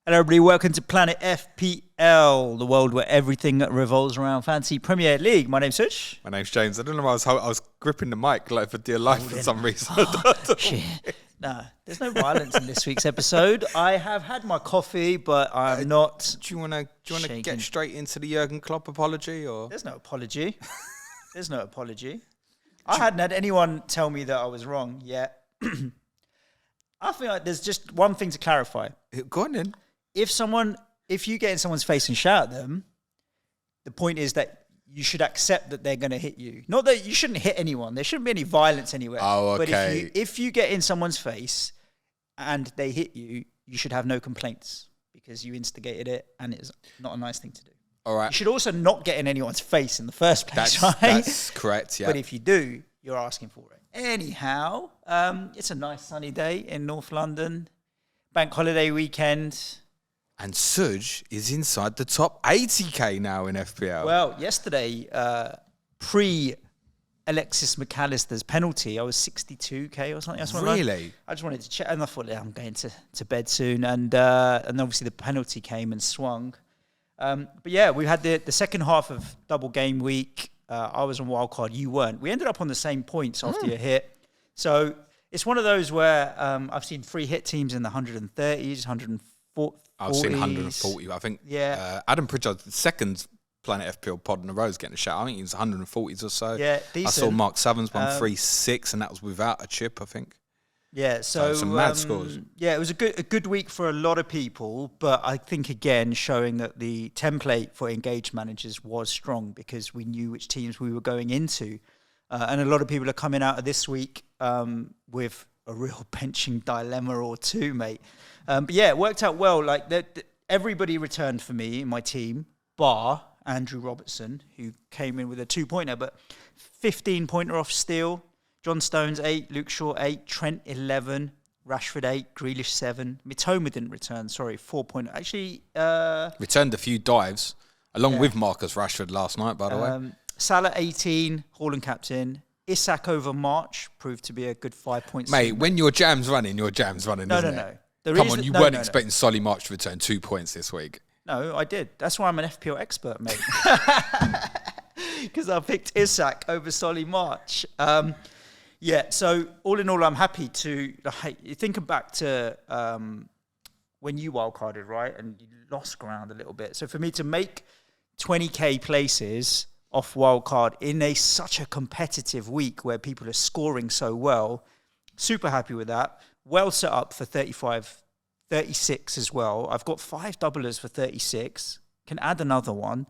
Hello everybody, welcome to Planet FPL, the world where everything revolves around fantasy Premier League. My name's Suj. My name's James. I don't know why I was gripping the mic like for dear life for some reason. Shit. No, there's no violence in this week's episode. I have had my coffee, but I'm not. Do you want to get straight into the Jurgen Klopp apology, or There's no apology. There's no apology. I hadn't had anyone tell me that I was wrong yet. I feel like there's just one thing to clarify. Go on then. If you get in someone's face and shout at them, the point is that you should accept that they're going to hit you. Not that you shouldn't hit anyone. There shouldn't be any violence anywhere. Oh, okay. But if you get in someone's face and they hit you, you should have no complaints because you instigated it and it's not a nice thing to do. All right. You should also not get in anyone's face in the first place, right? That's correct, yeah. But if you do, you're asking for it. Anyhow, it's a nice sunny day in North London. Bank holiday weekend. And Suj is inside the top 80k now in FPL. Well, yesterday, pre-Alexis MacAllister's penalty, I was 62k or something. Really? I just wanted to check, and I thought, I'm going to bed soon. And obviously the penalty came and swung. But yeah, we had the second half of double game week. I was on wildcard, you weren't. We ended up on the same points after your hit. So it's one of those where I've seen free hit teams in the 130s, 140s. I've seen 140. I think Adam Pritchard, the second Planet FPL pod in a row, is getting a shout. I think he was 140s or so. Yeah, decent. I saw Mark Savins 136, and that was without a chip, I think. Yeah, so some mad scores. Yeah, it was a good week for a lot of people, but I think again showing that the template for engaged managers was strong because we knew which teams we were going into, and a lot of people are coming out of this week with a real benching dilemma or two, mate. But yeah, it worked out well. Like everybody returned for me in my team, bar Andrew Robertson, who came in with a 2-pointer, but 15-pointer off Steele. John Stones 8, Luke Shaw 8, Trent 11, Rashford 8, Grealish 7. Mitoma didn't return, 4-pointer. Actually, returned a few dives along with Marcus Rashford last night, by the way. Salah 18, Haaland captain. Isak over March proved to be a good 5 points. Mate, when your jam's running, isn't it? No. Come on, you weren't expecting Solly March to return 2 points this week. No, I did. That's why I'm an FPL expert, mate. Because I picked Isak over Solly March. Yeah, so all in all, I'm happy to... Thinking back to when you wildcarded, right? And you lost ground a little bit. So for me to make 20k places off wildcard in such a competitive week where people are scoring so well, super happy with that. Well set up for 35, 36 as well. I've got 5 doublers for 36. Can add another one.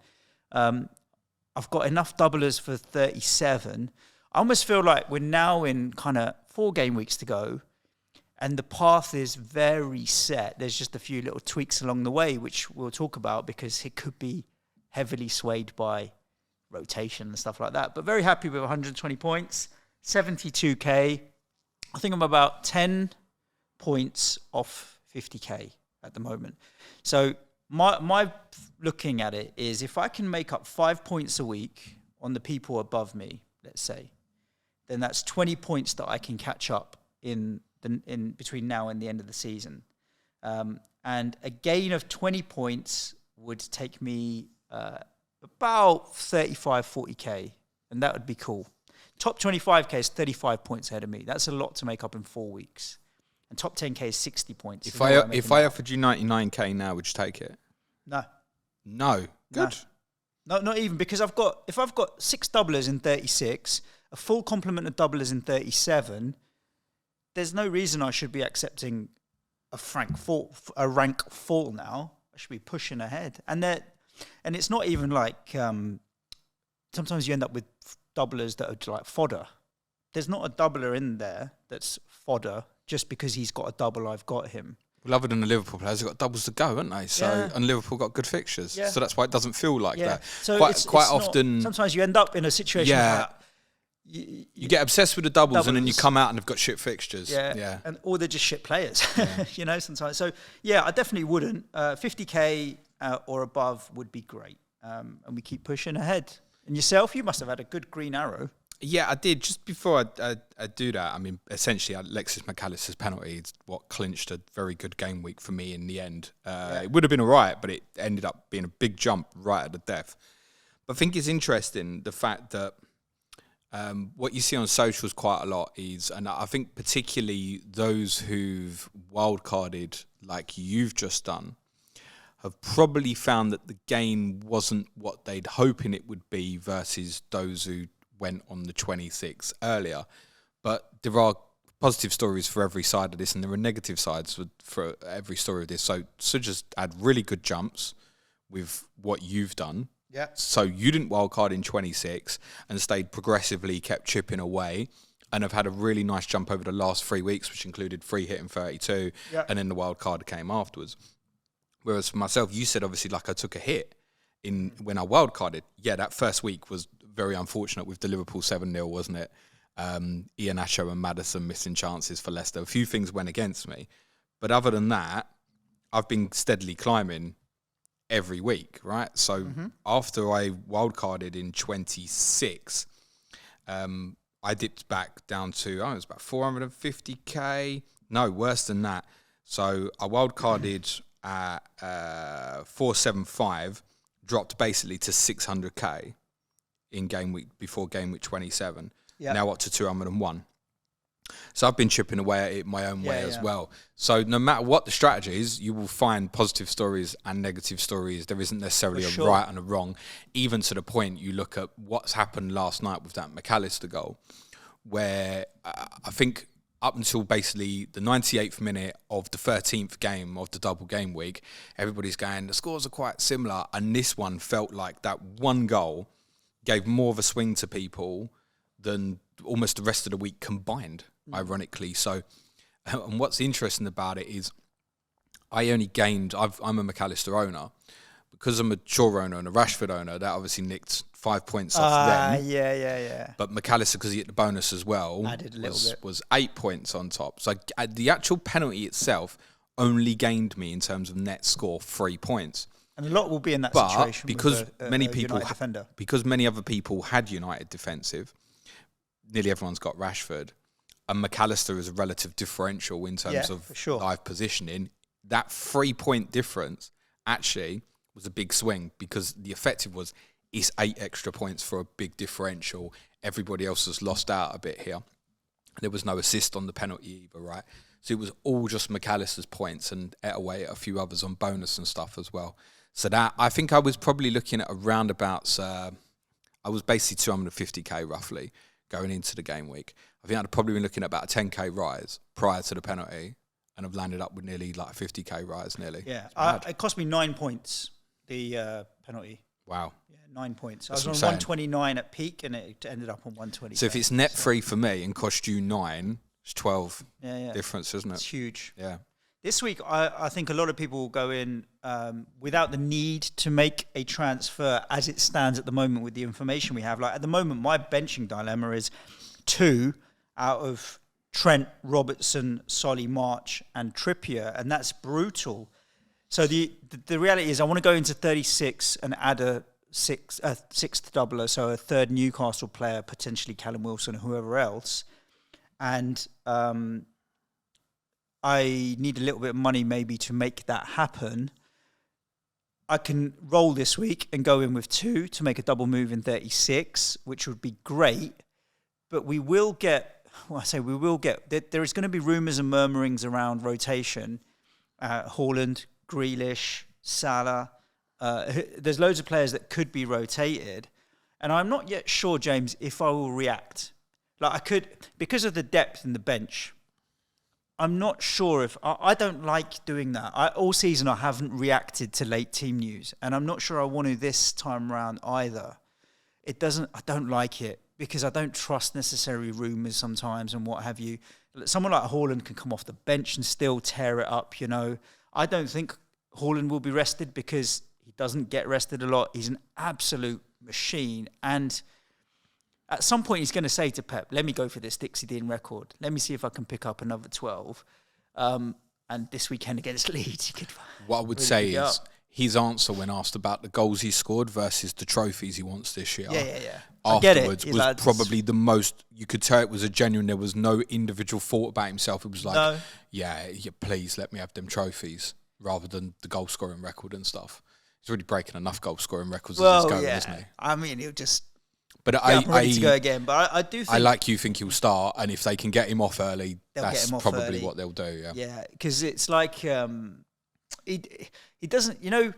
I've got enough doublers for 37. I almost feel like we're now in kind of 4 game weeks to go, and the path is very set. There's just a few little tweaks along the way, which we'll talk about because it could be heavily swayed by rotation and stuff like that. But very happy with 120 points, 72k. I think I'm about 10 points off 50k at the moment. So my looking at it is if I can make up 5 points a week on the people above me, let's say, then that's 20 points that I can catch up in between now and the end of the season. And a gain of 20 points would take me about 35, 40k, and that would be cool. Top 25k is 35 points ahead of me. That's a lot to make up in 4 weeks. And top 10k is 60 points. If I offered you 99k now, would you take it? No. Good. No, not even, because if I've got 6 doublers in 36, a full complement of doublers in 37, there's no reason I should be accepting a rank fall now. I should be pushing ahead. And it's not even like sometimes you end up with doublers that are like fodder. There's not a doubler in there that's fodder just because he's got a double, I've got him. Well, other than the Liverpool players, they've got doubles to go, haven't they? So and Liverpool got good fixtures. Yeah. So that's why it doesn't feel like that. So quite often... Sometimes you end up in a situation where... You get obsessed with the doubles and then you come out and they've got shit fixtures. Yeah. Or they're just shit players, sometimes. So, yeah, I definitely wouldn't. 50k or above would be great. And we keep pushing ahead. And yourself, you must have had a good green arrow. Yeah, I did. Just before I do that, I mean, essentially, Alexis MacAllister's penalty is what clinched a very good game week for me in the end. It would have been all right, but it ended up being a big jump right at the death. But I think it's interesting, the fact that what you see on socials quite a lot is, and I think particularly those who've wildcarded like you've just done, have probably found that the game wasn't what they'd hoping it would be versus those who went on the 26th earlier. But there are positive stories for every side of this, and there are negative sides for every story of this. So Suj had really good jumps with what you've done. Yeah. So you didn't wildcard in 26 and stayed progressively, kept chipping away, and have had a really nice jump over the last 3 weeks, which included free hit in 32, and then the wildcard came afterwards. Whereas for myself, you said obviously like I took a hit in when I wildcarded. Yeah, that first week was very unfortunate with the Liverpool 7-0, wasn't it? Iheanacho and Maddison missing chances for Leicester. A few things went against me. But other than that, I've been steadily climbing every week, right? So after I wildcarded in 26, I dipped back down to, it was about 450k. No, worse than that. So I wildcarded at 475, dropped basically to 600k in game week before game week 27. Now up to 201. So I've been chipping away at it my own way as well. So no matter what the strategy is, you will find positive stories and negative stories. There isn't necessarily a right and a wrong, even to the point you look at what's happened last night with that MacAllister goal, where I think up until basically the 98th minute of the 13th game of the double game week, everybody's going, the scores are quite similar. And this one felt like that one goal gave more of a swing to people than almost the rest of the week combined, ironically. So, and what's interesting about it is I only gained, I'm a MacAllister owner. Because I'm a Shaw owner and a Rashford owner, that obviously nicked 5 points off them. Yeah. But MacAllister, because he hit the bonus as well, was 8 points on top. So the actual penalty itself only gained me in terms of net score 3 points. And a lot will be in that situation because with many people, defender. Because many other people had United defensive, nearly everyone's got Rashford, and MacAllister is a relative differential in terms of live positioning. That 3 point difference actually was a big swing, because the effective was it's 8 extra points for a big differential. Everybody else has lost out a bit here. There was no assist on the penalty either, right? So it was all just MacAllister's points and ate away at a few others on bonus and stuff as well. So that, I think I was probably looking at around about, I was basically 250k roughly going into the game week. I think I'd probably been looking at about a 10k rise prior to the penalty, and I've landed up with nearly like 50k rise nearly. Yeah, it cost me 9 points, the penalty. Wow. Yeah, 9 points. That's I was on 129 at peak, and it ended up on 120. So if it's net free for me and cost you 9, it's 12 difference, isn't it? It's huge. Yeah. This week, I think a lot of people will go in without the need to make a transfer as it stands at the moment with the information we have. Like at the moment, my benching dilemma is 2 out of Trent, Robertson, Solly, March, and Trippier, and that's brutal. So the reality is I want to go into 36 and add a sixth doubler, so a third Newcastle player, potentially Callum Wilson or whoever else. And I need a little bit of money maybe to make that happen. I can roll this week and go in with 2 to make a double move in 36, which would be great. But we will get, there is going to be rumours and murmurings around rotation. Haaland, Grealish, Salah. There's loads of players that could be rotated. And I'm not yet sure, James, if I will react. Like I could, because of the depth in the bench, I'm not sure if... I don't like doing that. All season I haven't reacted to late team news. And I'm not sure I want to this time around either. I don't like it because I don't trust necessary rumours sometimes and what have you. Someone like Haaland can come off the bench and still tear it up, you know. I don't think Haaland will be rested because he doesn't get rested a lot. He's an absolute machine. And at some point he's going to say to Pep, let me go for this Dixie Dean record. Let me see if I can pick up another 12. And this weekend against Leeds, he could... What I would say is his answer when asked about the goals he scored versus the trophies he wants this year. Yeah. Afterwards was probably the most, you could tell it was a genuine, there was no individual thought about himself. It was like, yeah, please let me have them trophies rather than the goal scoring record and stuff. He's already breaking enough goal scoring records as he's going, isn't he? I mean, he'll just... But I'm ready to go again. But I do think... I like you think he'll start, and if they can get him off early, that's probably what they'll do, yeah. Yeah, because it's like... he doesn't... You know,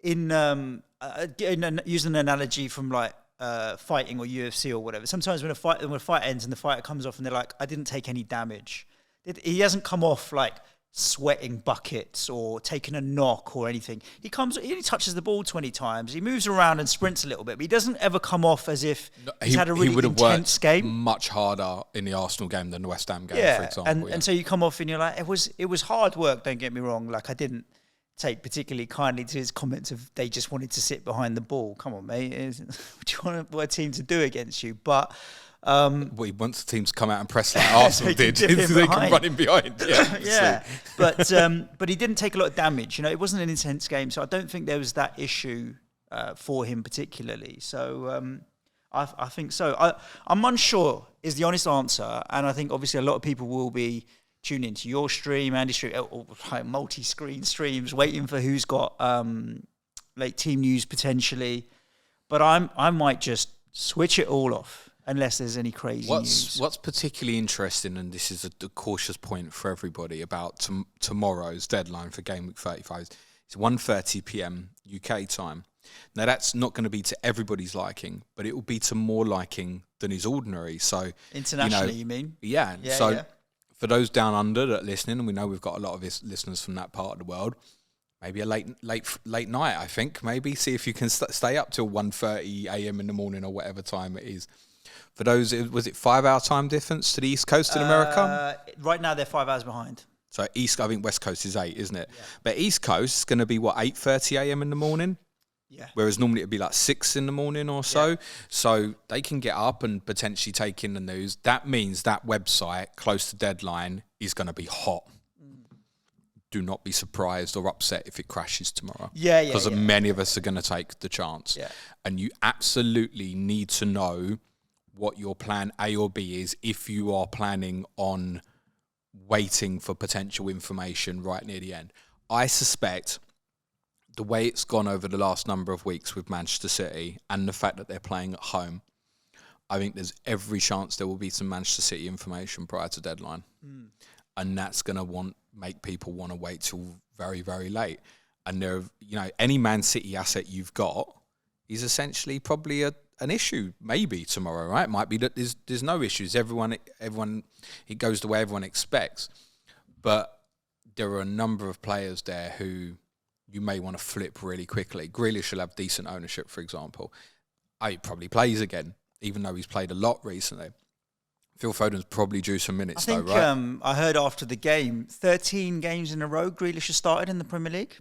in using an analogy from like fighting or UFC or whatever, sometimes when a fight ends and the fighter comes off and they're like, I didn't take any damage. He hasn't come off like sweating buckets or taking a knock or anything. He only touches the ball 20 times. He moves around and sprints a little bit, but he doesn't ever come off as if he's had a really intense game. Much harder in the Arsenal game than the West Ham game, for example. And so you come off and you're like, it was hard work, don't get me wrong. Like, I didn't take particularly kindly to his comments of they just wanted to sit behind the ball. Come on, mate. What do you want a team to do against you? But he wants the team to come out and press like Arsenal did, so they can run him behind. Yeah, but he didn't take a lot of damage. You know, it wasn't an intense game, so I don't think there was that issue for him particularly. So I think so. I'm unsure is the honest answer, and I think obviously a lot of people will be tuning into your stream, Andy's stream, or multi-screen streams, waiting for who's got like team news potentially. But I might just switch it all off. Unless there's any crazy news. What's particularly interesting, and this is a cautious point for everybody about tomorrow's deadline for Game Week 35, it's 1:30 p.m. UK time. Now, that's not going to be to everybody's liking, but it will be to more liking than is ordinary. So internationally, you mean? Yeah. For those down under that are listening, and we know we've got a lot of listeners from that part of the world, maybe a late night, I think. Maybe see if you can stay up till 1:30 a.m. in the morning or whatever time it is. For those, was it 5 hour time difference to the East Coast in America? Right now, they're 5 hours behind. So I think West Coast is 8, isn't it? Yeah. But East Coast is going to be, 8:30 a.m. in the morning? Yeah. Whereas normally it'd be like 6 in the morning or so. Yeah. So they can get up and potentially take in the news. That means that website, close to deadline, is going to be hot. Do not be surprised or upset if it crashes tomorrow. Yeah. Because many of us are going to take the chance. Yeah. And you absolutely need to know what your plan A or B is if you are planning on waiting for potential information right near the end. I suspect the way it's gone over the last number of weeks with Manchester City and the fact that they're playing at home, I think there's every chance there will be some Manchester City information prior to deadline. And that's going to make people want to wait till very, very late. And any Man City asset you've got is essentially probably an issue maybe tomorrow, right? It might be that there's no issues. Everyone, it goes the way everyone expects. But there are a number of players there who you may want to flip really quickly. Grealish will have decent ownership, for example. He probably plays again, even though he's played a lot recently. Phil Foden's probably due some minutes, though, right? I heard after the game, 13 games in a row Grealish has started in the Premier League.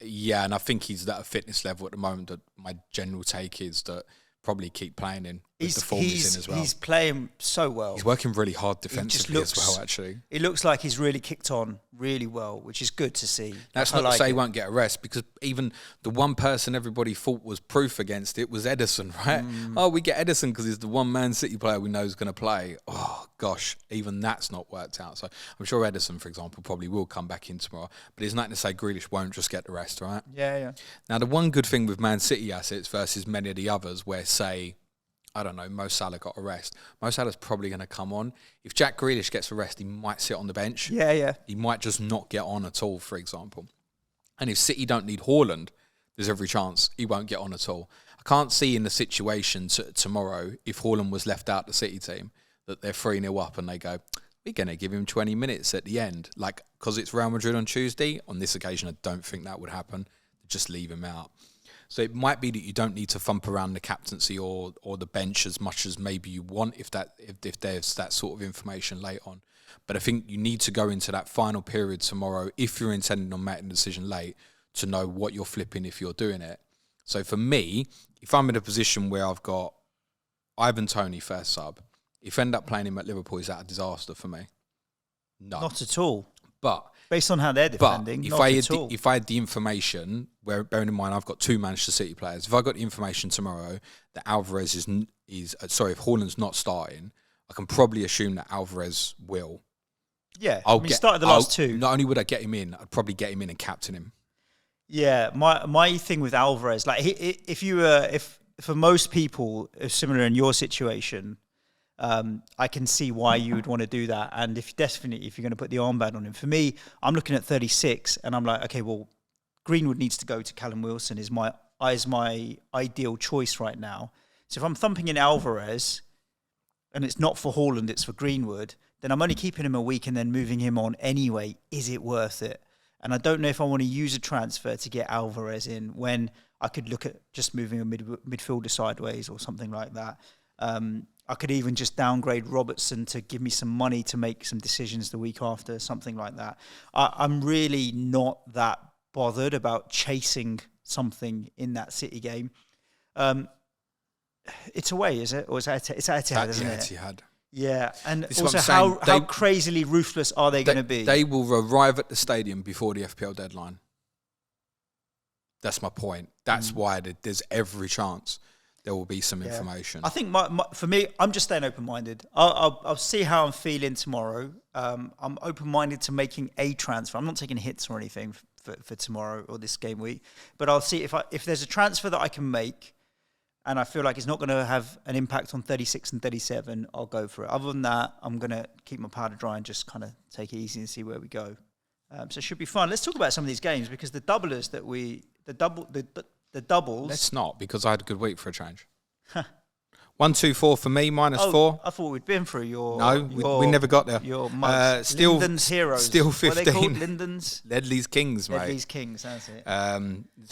Yeah, and I think he's at a fitness level at the moment that my general take is that probably keep playing in. The form he's in as well. He's playing so well. He's working really hard defensively as well, actually. It looks like he's really kicked on really well, which is good to see. That's not to say he won't get a rest, because even the one person everybody thought was proof against it was Ederson, right? Oh, we get Ederson because he's the one Man City player we know is going to play. Oh, gosh, even that's not worked out. So I'm sure Ederson, for example, probably will come back in tomorrow. But it's nothing to say Grealish won't just get the rest, right? Yeah. Now, the one good thing with Man City assets versus many of the others where, say, I don't know, Mo Salah got a rest. Mo Salah's probably going to come on. If Jack Grealish gets a rest, he might sit on the bench. Yeah. He might just not get on at all, for example. And if City don't need Haaland, there's every chance he won't get on at all. I can't see in the situation tomorrow, if Haaland was left out the City team, that they're 3-0 up and they go, we're going to give him 20 minutes at the end. Like, because it's Real Madrid on Tuesday, on this occasion, I don't think that would happen. Just leave him out. So it might be that you don't need to thump around the captaincy or the bench as much as maybe you want if there's that sort of information late on. But I think you need to go into that final period tomorrow, if you're intending on making a decision late, to know what you're flipping if you're doing it. So for me, if I'm in a position where I've got Ivan Toney first sub, if I end up playing him at Liverpool, is that a disaster for me? No. Not at all. But based on how they're defending. But if I had the information, bearing in mind I've got 2 Manchester City players, if I got the information tomorrow that Alvarez if Haaland's not starting, I can probably assume that Alvarez will. Yeah, he started the last 2. Not only would I get him in, I'd probably get him in and captain him. Yeah, my thing with Alvarez, like if for most people similar in your situation, I can see why you would want to do that. And if you're going to put the armband on him, for me, I'm looking at 36, and I'm like, okay, well, Greenwood needs to go to Callum Wilson is my ideal choice right now. So if I'm thumping in Alvarez, and it's not for Haaland, it's for Greenwood, then I'm only keeping him a week and then moving him on anyway. Is it worth it? And I don't know if I want to use a transfer to get Alvarez in when I could look at just moving a midfielder sideways or something like that. I could even just downgrade Robertson to give me some money to make some decisions the week after, something like that. I'm really not that bothered about chasing something in that City game. It's away, is it? Or it's at Etihad, isn't it? Etihad. Yeah, and also how crazily ruthless are they going to be? They will arrive at the stadium before the FPL deadline. That's my point. That's why there's every chance there will be some information. I think for me, I'm just staying open-minded. I'll see how I'm feeling tomorrow. I'm open-minded to making a transfer. I'm not taking hits or anything for tomorrow or this game week, but I'll see if there's a transfer that I can make and I feel like it's not going to have an impact on 36 and 37, I'll go for it. Other than that, I'm going to keep my powder dry and just kind of take it easy and see where we go. So it should be fun. Let's talk about some of these games because the doublers the doubles. Let's not, because I had a good week for a change. 1, 2, 4 for me, -4. I thought we'd been through your... No, we never got there. Your Linden's heroes. Still 15. What are they called? Linden's? Ledley's Kings, mate. Ledley's Kings, that's it.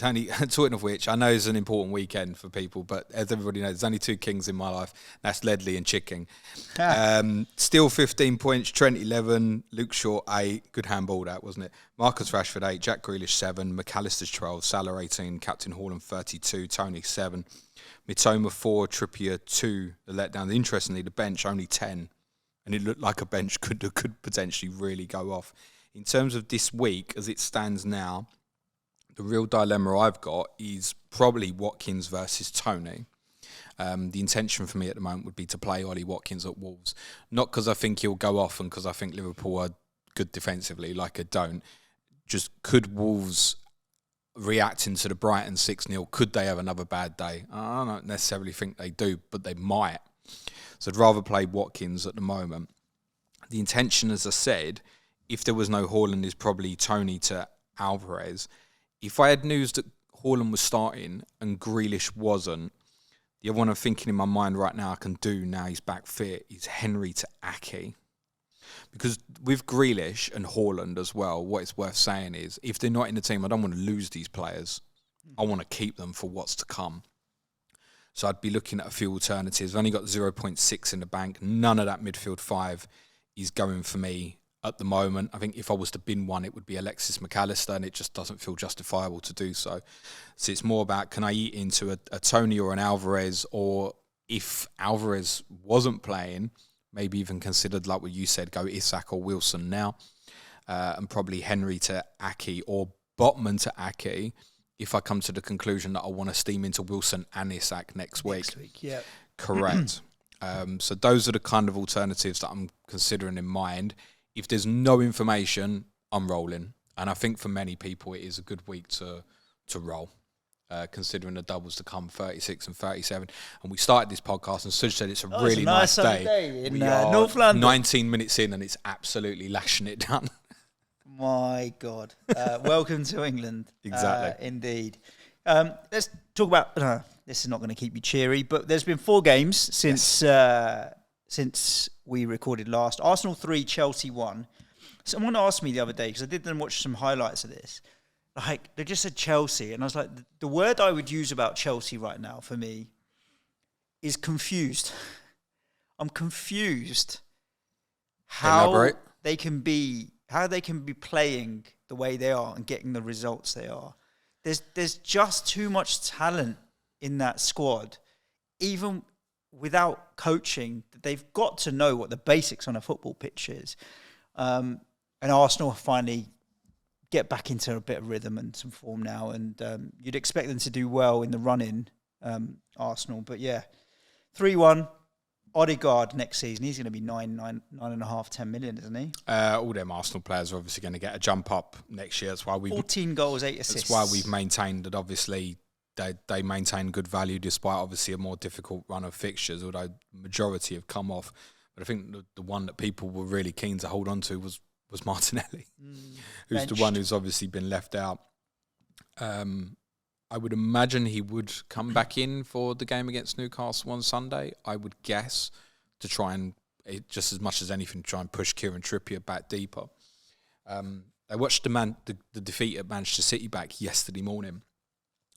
Only, talking of which, I know it's an important weekend for people, but as everybody knows, there's only 2 Kings in my life. That's Ledley and Chicken. Still 15 points, Trent 11, Luke Shaw 8. Good handball that, wasn't it? Marcus Rashford 8, Jack Grealish 7, McAllister's 12, Salah 18, Captain Haaland 32, Tony 7. Mitoma 4, Trippier 2, the letdown. Interestingly, the bench only 10, and it looked like a bench could potentially really go off. In terms of this week, as it stands now, the real dilemma I've got is probably Watkins versus Tony. The intention for me at the moment would be to play Ollie Watkins at Wolves, not because I think he'll go off and because I think Liverpool are good defensively, like I don't. Just could Wolves reacting to the Brighton 6-0, could they have another bad day? I don't necessarily think they do, but they might. So I'd rather play Watkins at the moment. The intention, as I said, if there was no Haaland, is probably Tony to Alvarez. If I had news that Haaland was starting and Grealish wasn't, the other one I'm thinking in my mind right now I can do now he's back fit is Henry to Ake. Because with Grealish and Haaland as well, what it's worth saying is, if they're not in the team, I don't want to lose these players. I want to keep them for what's to come. So I'd be looking at a few alternatives. I've only got 0.6 in the bank. None of that midfield 5 is going for me at the moment. I think if I was to bin one, it would be Alexis MacAllister, and it just doesn't feel justifiable to do so. So it's more about, can I eat into a Tony or an Alvarez, or if Alvarez wasn't playing, maybe even considered, like what you said, go Isak or Wilson now, and probably Henry to Ake or Botman to Ake, if I come to the conclusion that I want to steam into Wilson and Isak next week. Yeah. Correct. So those are the kind of alternatives that I'm considering in mind. If there's no information, I'm rolling. And I think for many people, it is a good week to roll. Considering the doubles to come, 36 and 37. And we started this podcast and Suj said it's a really nice day. In North London. 19 minutes in and it's absolutely lashing it down. My God. Welcome to England. Exactly. Indeed. Let's talk about... this is not going to keep you cheery, but there's been 4 games since we recorded last. Arsenal 3, Chelsea 1. Someone asked me the other day, because I did then watch some highlights of this. Like, they just said Chelsea, and I was like, the word I would use about Chelsea right now for me is confused. I'm confused how they can be playing the way they are and getting the results they are. There's just too much talent in that squad, even without coaching. They've got to know what the basics on a football pitch is. And Arsenal finally get back into a bit of rhythm and some form now, and you'd expect them to do well in the run-in, Arsenal. But yeah, 3-1. Odegaard next season, he's going to be 9.5, 10 million, isn't he? All them Arsenal players are obviously going to get a jump up next year. That's why 14 goals, 8 assists. That's why we've maintained that. Obviously, they maintain good value despite obviously a more difficult run of fixtures. Although majority have come off, but I think the one that people were really keen to hold on to was Martinelli, who's benched. The one who's obviously been left out. I would imagine he would come back in for the game against Newcastle on Sunday. I would guess to try and, just as much as anything, try and push Kieran Trippier back deeper. I watched the defeat at Manchester City back yesterday morning,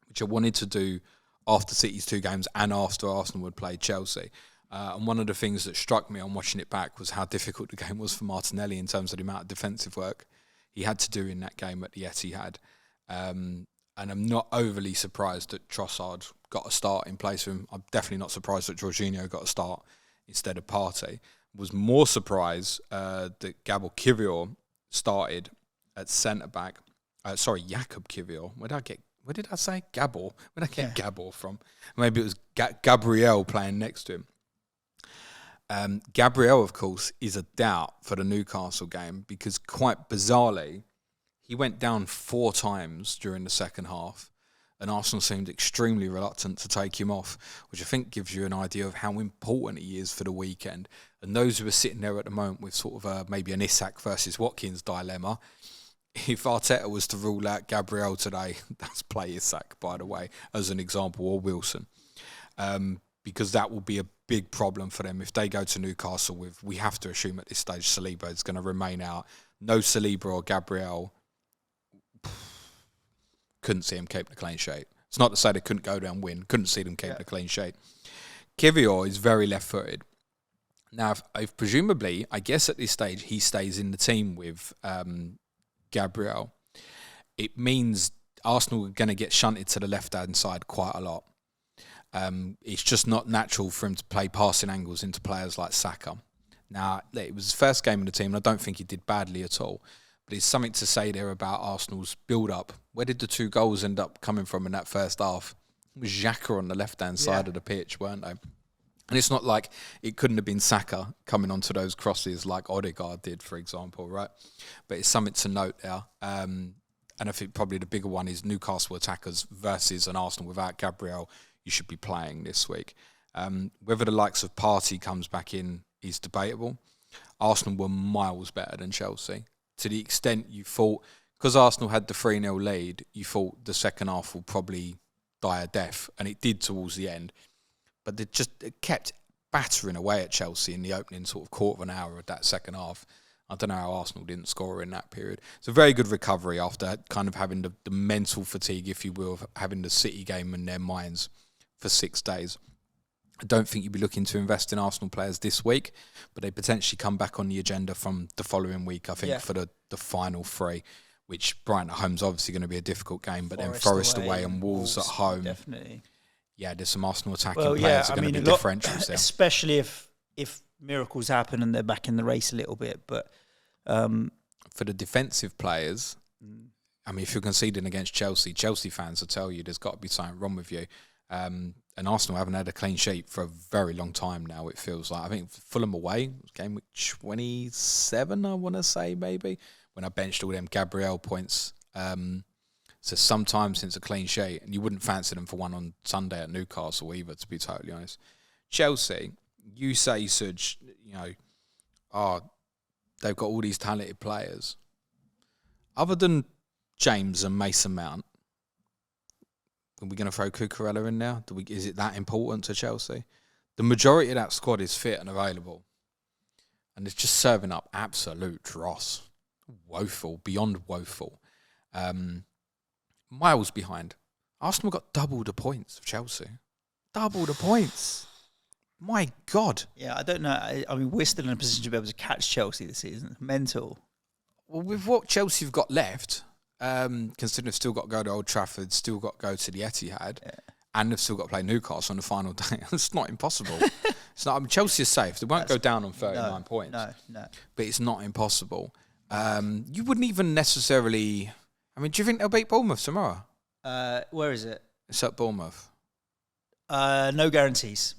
which I wanted to do after City's 2 games and after Arsenal had played Chelsea. And one of the things that struck me on watching it back was how difficult the game was for Martinelli in terms of the amount of defensive work he had to do in that game at the Etihad. And I'm not overly surprised that Trossard got a start in place of him. I'm definitely not surprised that Jorginho got a start instead of Partey. Was more surprised that Gabor Kivior started at centre-back. Jakub Kivior. Where did I say? Gabor? Where did I get Gabor from? Maybe it was Gabriel playing next to him. Gabriel, of course, is a doubt for the Newcastle game because quite bizarrely, he went down 4 times during the second half, and Arsenal seemed extremely reluctant to take him off, which I think gives you an idea of how important he is for the weekend. And those who are sitting there at the moment with sort of maybe an Isak versus Watkins dilemma, if Arteta was to rule out Gabriel today, that's play Isak, by the way, as an example, or Wilson, because that will be a big problem for them if they go to Newcastle with, we have to assume at this stage, Saliba is going to remain out. No Saliba or Gabriel. Couldn't see him keep the clean sheet. It's not to say they couldn't go down and win. Couldn't see them keep the clean sheet. Kivior is very left-footed. Now, if presumably, I guess at this stage, he stays in the team with Gabriel, it means Arsenal are going to get shunted to the left-hand side quite a lot. It's just not natural for him to play passing angles into players like Saka. Now, it was his first game in the team, and I don't think he did badly at all. But it's something to say there about Arsenal's build-up. Where did the 2 goals end up coming from in that first half? It was Xhaka on the left-hand side of the pitch, weren't they? And it's not like it couldn't have been Saka coming onto those crosses like Odegaard did, for example, right? But it's something to note there. And I think probably the bigger one is Newcastle attackers versus an Arsenal without Gabriel you should be playing this week. Whether the likes of Partey comes back in is debatable. Arsenal were miles better than Chelsea. To the extent you thought, because Arsenal had the 3-0 lead, you thought the second half will probably die a death, and it did towards the end. But it kept battering away at Chelsea in the opening sort of quarter of an hour of that second half. I don't know how Arsenal didn't score in that period. It's a very good recovery after kind of having the mental fatigue, if you will, of having the City game in their minds for 6 days. I don't think you'd be looking to invest in Arsenal players this week, but they potentially come back on the agenda from the following week, I think, for the final 3, which Brighton at home is obviously going to be a difficult game, but then Forest away and Wolves at home. Definitely. Yeah, there's some Arsenal attacking players are going to be differentials there. Especially if miracles happen and they're back in the race a little bit. But for the defensive players, I mean, if you're conceding against Chelsea fans will tell you there's got to be something wrong with you. And Arsenal haven't had a clean sheet for a very long time now, it feels like. I think Fulham away, game week 27, I want to say, maybe, when I benched all them Gabriel points. So sometime since a clean sheet, and you wouldn't fancy them for one on Sunday at Newcastle either, to be totally honest. Chelsea, you say, Suj, they've got all these talented players. Other than James and Mason Mount, are we going to throw Cucurella in now? Is it that important to Chelsea? The majority of that squad is fit and available. And it's just serving up absolute dross. Woeful, beyond woeful. Miles behind. Arsenal got double the points of Chelsea. Double the points. My God. Yeah, I don't know. I mean, we're still in a position to be able to catch Chelsea this season. Mental. Well, with what Chelsea have got left, considering they've still got to go to Old Trafford, still got to go to the Etihad, and they've still got to play Newcastle on the final day. It's not impossible. It's not. I mean, Chelsea is safe. They won't go down on 39 points. No. But it's not impossible. You wouldn't even necessarily I mean, do you think they'll beat Bournemouth tomorrow? Where is it? It's at Bournemouth. No guarantees.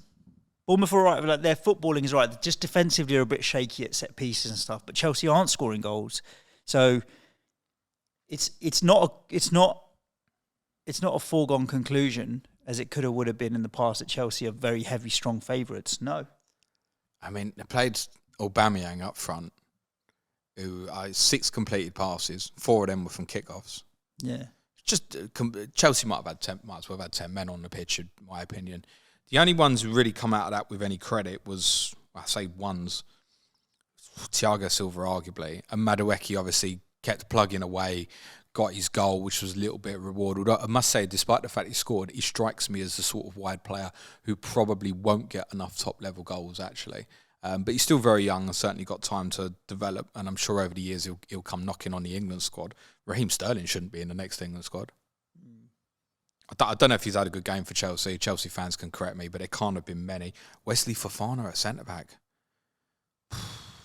Bournemouth are right. Like, their footballing is right. Just defensively, are a bit shaky at set pieces and stuff. But Chelsea aren't scoring goals, so it's not a foregone conclusion as it could have would have been in the past that Chelsea are very heavy, strong favourites. No. I mean, they played Aubameyang up front, who 6 completed passes. 4 of them were from kickoffs. Yeah. Just Chelsea might as well have had 10 men on the pitch, in my opinion. The only ones who really come out of that with any credit was, I say ones, Thiago Silva arguably, and Madueke obviously kept plugging away, got his goal, which was a little bit rewarded. I must say, despite the fact he scored, he strikes me as the sort of wide player who probably won't get enough top-level goals, actually. But he's still very young and certainly got time to develop, and I'm sure over the years he'll come knocking on the England squad. Raheem Sterling shouldn't be in the next England squad. I don't know if he's had a good game for Chelsea. Chelsea fans can correct me, but there can't have been many. Wesley Fofana at centre-back.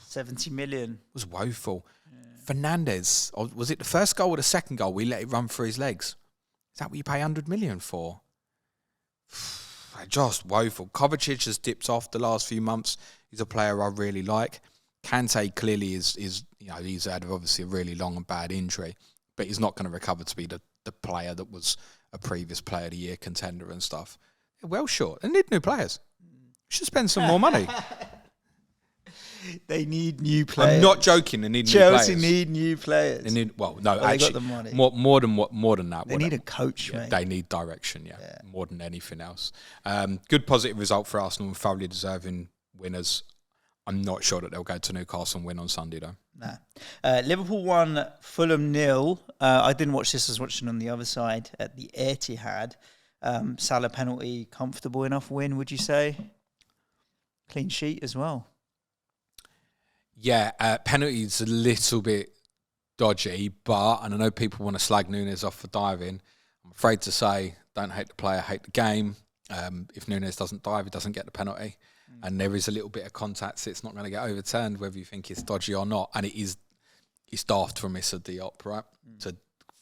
70 million. It was woeful. Yeah. Fernandes, was it the first goal or the second goal? We let it run through his legs. Is that what you pay 100 million for? Just woeful. Kovacic has dipped off the last few months. He's a player I really like. Kante clearly is he's had obviously a really long and bad injury, but he's not going to recover to be the player that was a previous Player of the Year contender and stuff. They're well short. They need new players. Should spend some more money. They need new players. I'm not joking. They need new players. Chelsea need new players. They need actually, they got the money. More than that. They need a coach, mate. They need direction, more than anything else. Good positive result for Arsenal and thoroughly deserving winners. I'm not sure that they'll go to Newcastle and win on Sunday, though. Nah. Liverpool 1, Fulham 0. I didn't watch this. I was watching on the other side at the Etihad. Salah penalty, comfortable enough win, would you say? Clean sheet as well. Yeah, penalty's a little bit dodgy, but, and I know people want to slag Núñez off for diving. I'm afraid to say, don't hate the player, hate the game. If Núñez doesn't dive, he doesn't get the penalty. And there is a little bit of contact, so it's not going to get overturned, whether you think it's dodgy or not. And it's daft from Issa Diop, right? To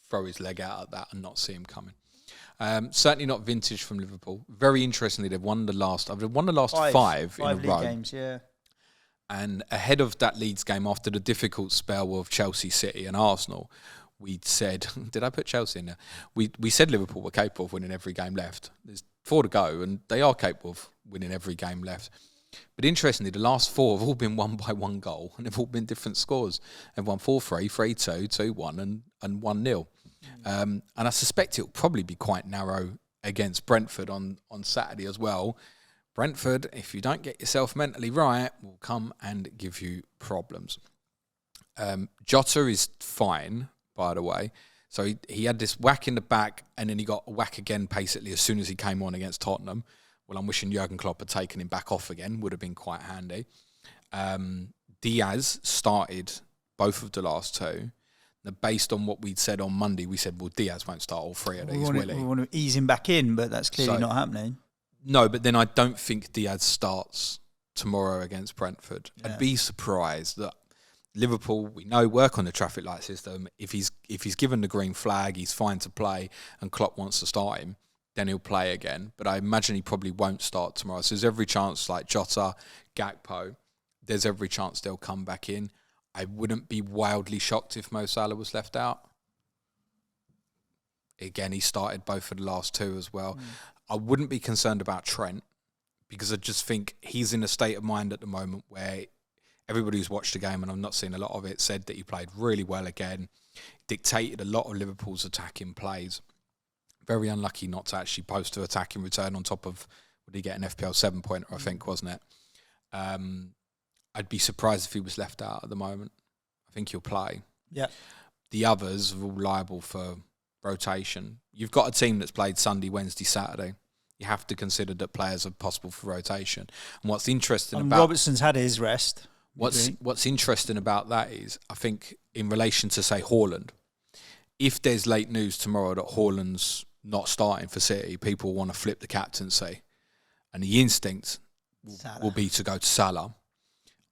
throw his leg out at that and not see him coming. Certainly not vintage from Liverpool. Very interestingly, they've won the last five in a row. Games, yeah. And ahead of that Leeds game, after the difficult spell of Chelsea, City and Arsenal, we'd said, did I put Chelsea in there? We said Liverpool were capable of winning every game left. There's 4 to go, and they are capable of winning every game left. But interestingly, the last 4 have all been won by 1 goal, and they've all been different scores. They've won 4-3, 3-2, 2-1, and 1-0. And I suspect it'll probably be quite narrow against Brentford on Saturday as well. Brentford, if you don't get yourself mentally right, will come and give you problems. Jota is fine, by the way. So he had this whack in the back, and then he got a whack again basically as soon as he came on against Tottenham. Well, I'm wishing Jurgen Klopp had taken him back off again. Would have been quite handy. Diaz started both of the last 2. Now, based on what we'd said on Monday, we said, well, Diaz won't start all 3 of these, will he? We want to ease him back in, but that's clearly not happening. No, but then I don't think Diaz starts tomorrow against Brentford. Yeah. I'd be surprised that Liverpool, we know, work on the traffic light system. If he's given the green flag, he's fine to play, and Klopp wants to start him, then he'll play again. But I imagine he probably won't start tomorrow. So there's every chance, like Jota, Gakpo, there's every chance they'll come back in. I wouldn't be wildly shocked if Mo Salah was left out. Again, he started both of the last 2 as well. I wouldn't be concerned about Trent, because I just think he's in a state of mind at the moment where everybody who's watched the game, and I've not seen a lot of it, said that he played really well again, dictated a lot of Liverpool's attacking plays. Very unlucky not to actually post an attacking return on top of, would he get an FPL 7-pointer, I think, wasn't it? I'd be surprised if he was left out at the moment. I think he'll play. Yeah. The others are all liable for rotation. You've got a team that's played Sunday, Wednesday, Saturday. You have to consider that players are possible for rotation. And what's interesting about Robertson's had his rest. What's interesting about that is, I think, in relation to, say, Haaland, if there's late news tomorrow that Haaland's not starting for City, people want to flip the captaincy. And the instinct will be to go to Salah.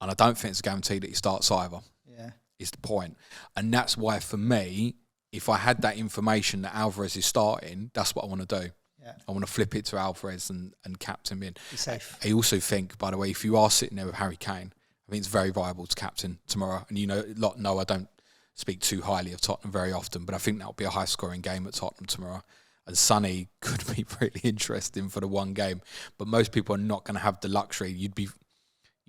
And I don't think it's a guarantee that he starts either. Yeah. Is the point. And that's why, for me, if I had that information that Alvarez is starting, that's what I want to do. Yeah. I want to flip it to Alvarez and captain him in. Be safe. I also think, by the way, if you are sitting there with Harry Kane, I think it's very viable to captain tomorrow. And you know, I don't speak too highly of Tottenham very often, but I think that'll be a high-scoring game at Tottenham tomorrow. And Sonny could be really interesting for the one game. But most people are not going to have the luxury. You'd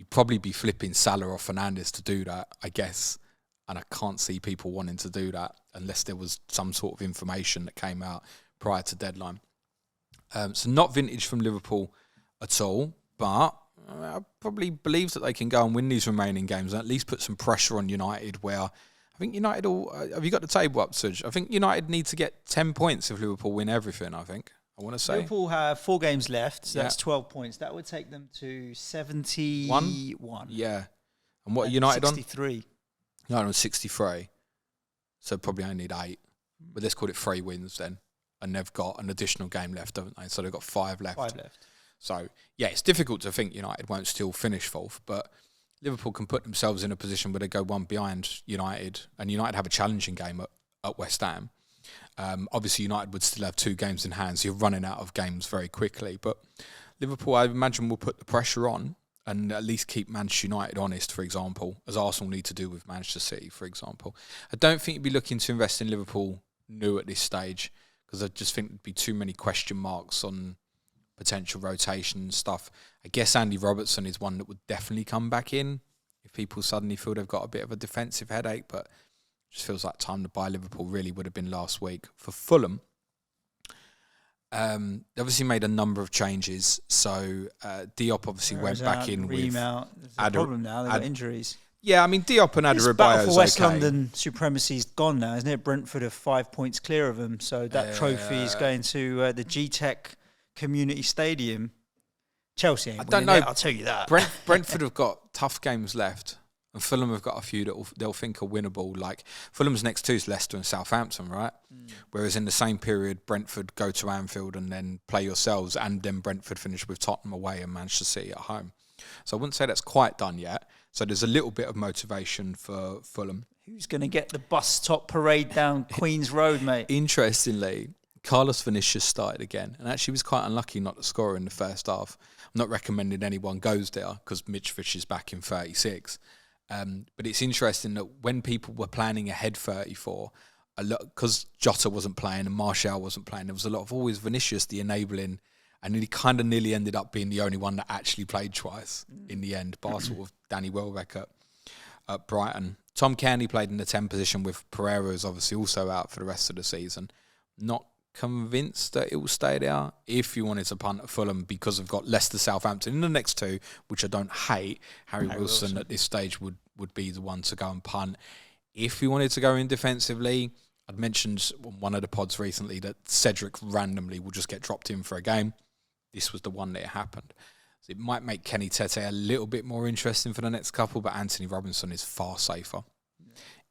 probably be flipping Salah or Fernandes to do that, I guess. And I can't see people wanting to do that unless there was some sort of information that came out prior to deadline. So not vintage from Liverpool at all, but I probably believe that they can go and win these remaining games and at least put some pressure on United, where I think United have you got the table up, Suj? I think United need to get 10 points if Liverpool win everything, I want to say. Liverpool have 4 games left, so that's 12 points. That would take them to 71. Yeah. And what are United 63. on? United on 63. So probably only need 8. But let's call it 3 wins then. And they've got an additional game left, haven't they? So they've got 5 left. 5 left. So, yeah, it's difficult to think United won't still finish 4th, but Liverpool can put themselves in a position where they go 1 behind United, and United have a challenging game at West Ham. Obviously, United would still have 2 games in hand, so you're running out of games very quickly. But Liverpool, I imagine, will put the pressure on and at least keep Manchester United honest, for example, as Arsenal need to do with Manchester City, for example. I don't think you'd be looking to invest in Liverpool new at this stage, because I just think there'd be too many question marks on potential rotation and stuff. I guess Andy Robertson is one that would definitely come back in if people suddenly feel they've got a bit of a defensive headache, but it just feels like time to buy Liverpool really would have been last week. For Fulham, they obviously made a number of changes. So Diop obviously went back in with... There's a problem now, they've got injuries. Yeah, I mean, Diop and Adebayo is okay. This battle for West London supremacy's gone now, isn't it? Brentford are 5 points clear of them, so that trophy is going to the G-Tech Community Stadium. Chelsea ain't winning it, I'll tell you that. Brentford have got tough games left, and Fulham have got a few that they'll think are winnable. Like, Fulham's next 2 is Leicester and Southampton, right? Whereas in the same period, Brentford go to Anfield and then play yourselves, and then Brentford finish with Tottenham away and Manchester City at home. So I wouldn't say that's quite done yet. So there's a little bit of motivation for Fulham. Who's going to get the bus top parade down Queen's Road, mate? Interestingly, Carlos Vinicius started again, and actually was quite unlucky not to score in the first half. I'm not recommending anyone goes there because Mitrovic is back in 36. But it's interesting that when people were planning ahead 34, a lot, because Jota wasn't playing and Martial wasn't playing, there was a lot of always Vinicius, the enabling, and he kind of nearly ended up being the only one that actually played twice in the end, bar sort of Danny Welbeck at Brighton. Tom Cairney played in the 10 position with Pereira, who's obviously also out for the rest of the season. Not convinced that it will stay there. If you wanted to punt at Fulham, because I've got Leicester, Southampton in the next 2, which I don't hate, Harry Wilson at this stage would be the one to go and punt. If you wanted to go in defensively, I'd mentioned on one of the pods recently that Cedric randomly will just get dropped in for a game. This was the one that happened. So it might make Kenny Tete a little bit more interesting for the next couple, but Anthony Robinson is far safer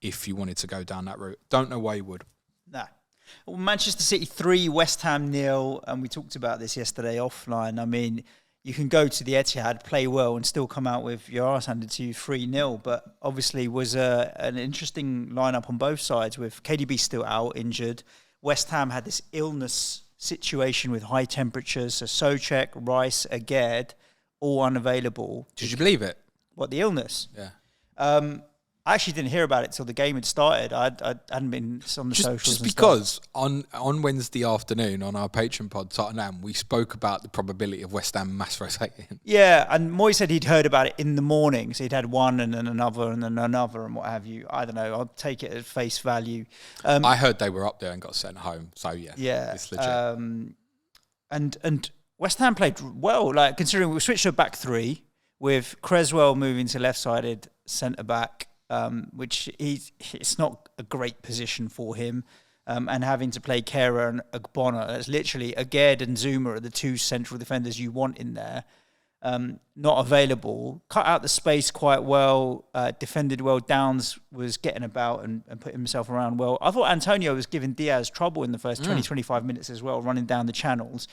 if you wanted to go down that route. Don't know why you would. Nah. Well, Manchester City 3, West Ham 0, and we talked about this yesterday offline. I mean, you can go to the Etihad, play well, and still come out with your arse handed to you 3-0, but obviously was an interesting lineup on both sides with KDB still out, injured. West Ham had this illness situation with high temperatures, so Souček, Rice, Aged, all unavailable. Did you believe it? What, the illness? Yeah. I actually didn't hear about it till the game had started. I hadn't been on the socials. Just because on Wednesday afternoon on our Patreon pod, Tottenham, we spoke about the probability of West Ham mass rotating. Yeah, and Moy said he'd heard about it in the morning, so he'd had one and then another and then another and what have you. I don't know. I'll take it at face value. I heard they were up there and got sent home. So yeah, it's legit. And West Ham played well, like considering we switched to a back 3 with Creswell moving to left-sided centre back. Which it's not a great position for him, and having to play Kehrer and Agbona. That's literally Aged and Zuma are the 2 central defenders you want in there. Not available. Cut out the space quite well, defended well. Downs was getting about and putting himself around well. I thought Antonio was giving Diaz trouble in the first 20-25 minutes as well, running down the channels.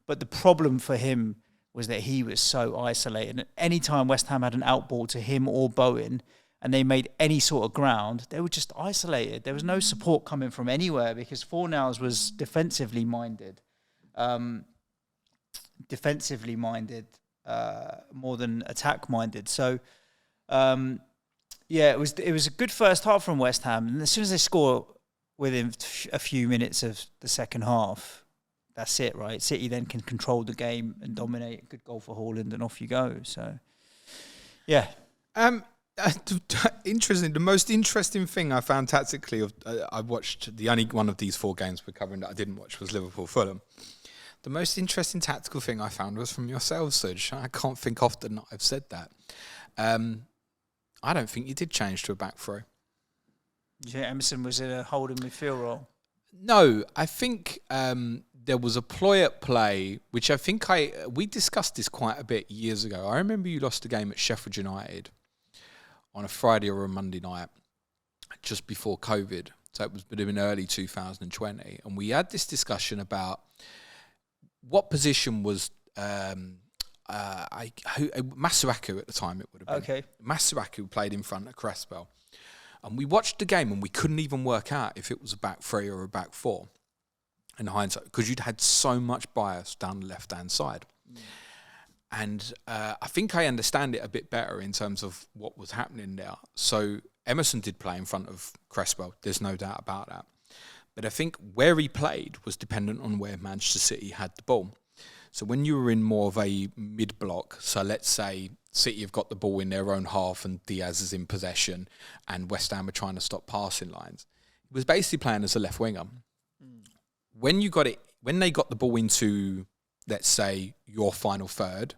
But the problem for him was that he was so isolated. And any time West Ham had an outball to him or Bowen, and they made any sort of ground, they were just isolated. There was no support coming from anywhere because Fornals was defensively minded more than attack minded. So, it was a good first half from West Ham. And as soon as they score within a few minutes of the second half, that's it, right? City then can control the game and dominate. Good goal for Haaland, and off you go. So, yeah. Interesting. The most interesting thing I found tactically, I watched the only one of these 4 games we're covering that I didn't watch was Liverpool Fulham. The most interesting tactical thing I found was from yourself, Suj. I can't think often that I've said that. I don't think you did change to a back 3. You think Emerson was in a holding midfield role? No, I think there was a ploy at play, which I think we discussed this quite a bit years ago. I remember you lost a game at Sheffield United on a Friday or a Monday night just before COVID. So it would have been early 2020. And we had this discussion about what position was Masuaku at the time it would have been. Okay. Masuaku played in front of Cresswell. And we watched the game and we couldn't even work out if it was a back 3 or a back 4 in hindsight, because you'd had so much bias down the left-hand side. And I think I understand it a bit better in terms of what was happening there. So Emerson did play in front of Cresswell. There's no doubt about that. But I think where he played was dependent on where Manchester City had the ball. So when you were in more of a mid-block, so let's say City have got the ball in their own half and Diaz is in possession and West Ham are trying to stop passing lines, he was basically playing as a left winger. When they got the ball into, let's say, your final third,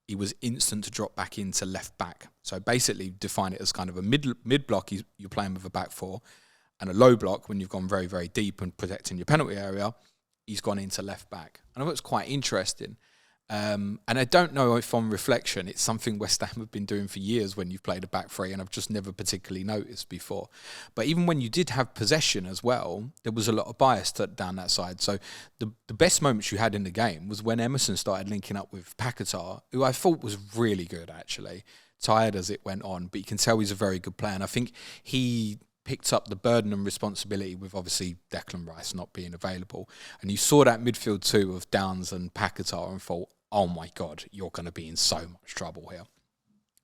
he was instant to drop back into left back. So basically define it as kind of a mid-block, you're playing with a back 4, and a low block when you've gone very, very deep and protecting your penalty area, he's gone into left back. And I thought it was quite interesting. And I don't know if on reflection, it's something West Ham have been doing for years when you've played a back 3, and I've just never particularly noticed before. But even when you did have possession as well, there was a lot of bias down that side. So the best moments you had in the game was when Emerson started linking up with Paquetá, who I thought was really good, actually, tired as it went on. But you can tell he's a very good player. And I think he picked up the burden and responsibility with obviously Declan Rice not being available. And you saw that midfield 2 of Downs and Paquetá and thought, oh my God, you're going to be in so much trouble here.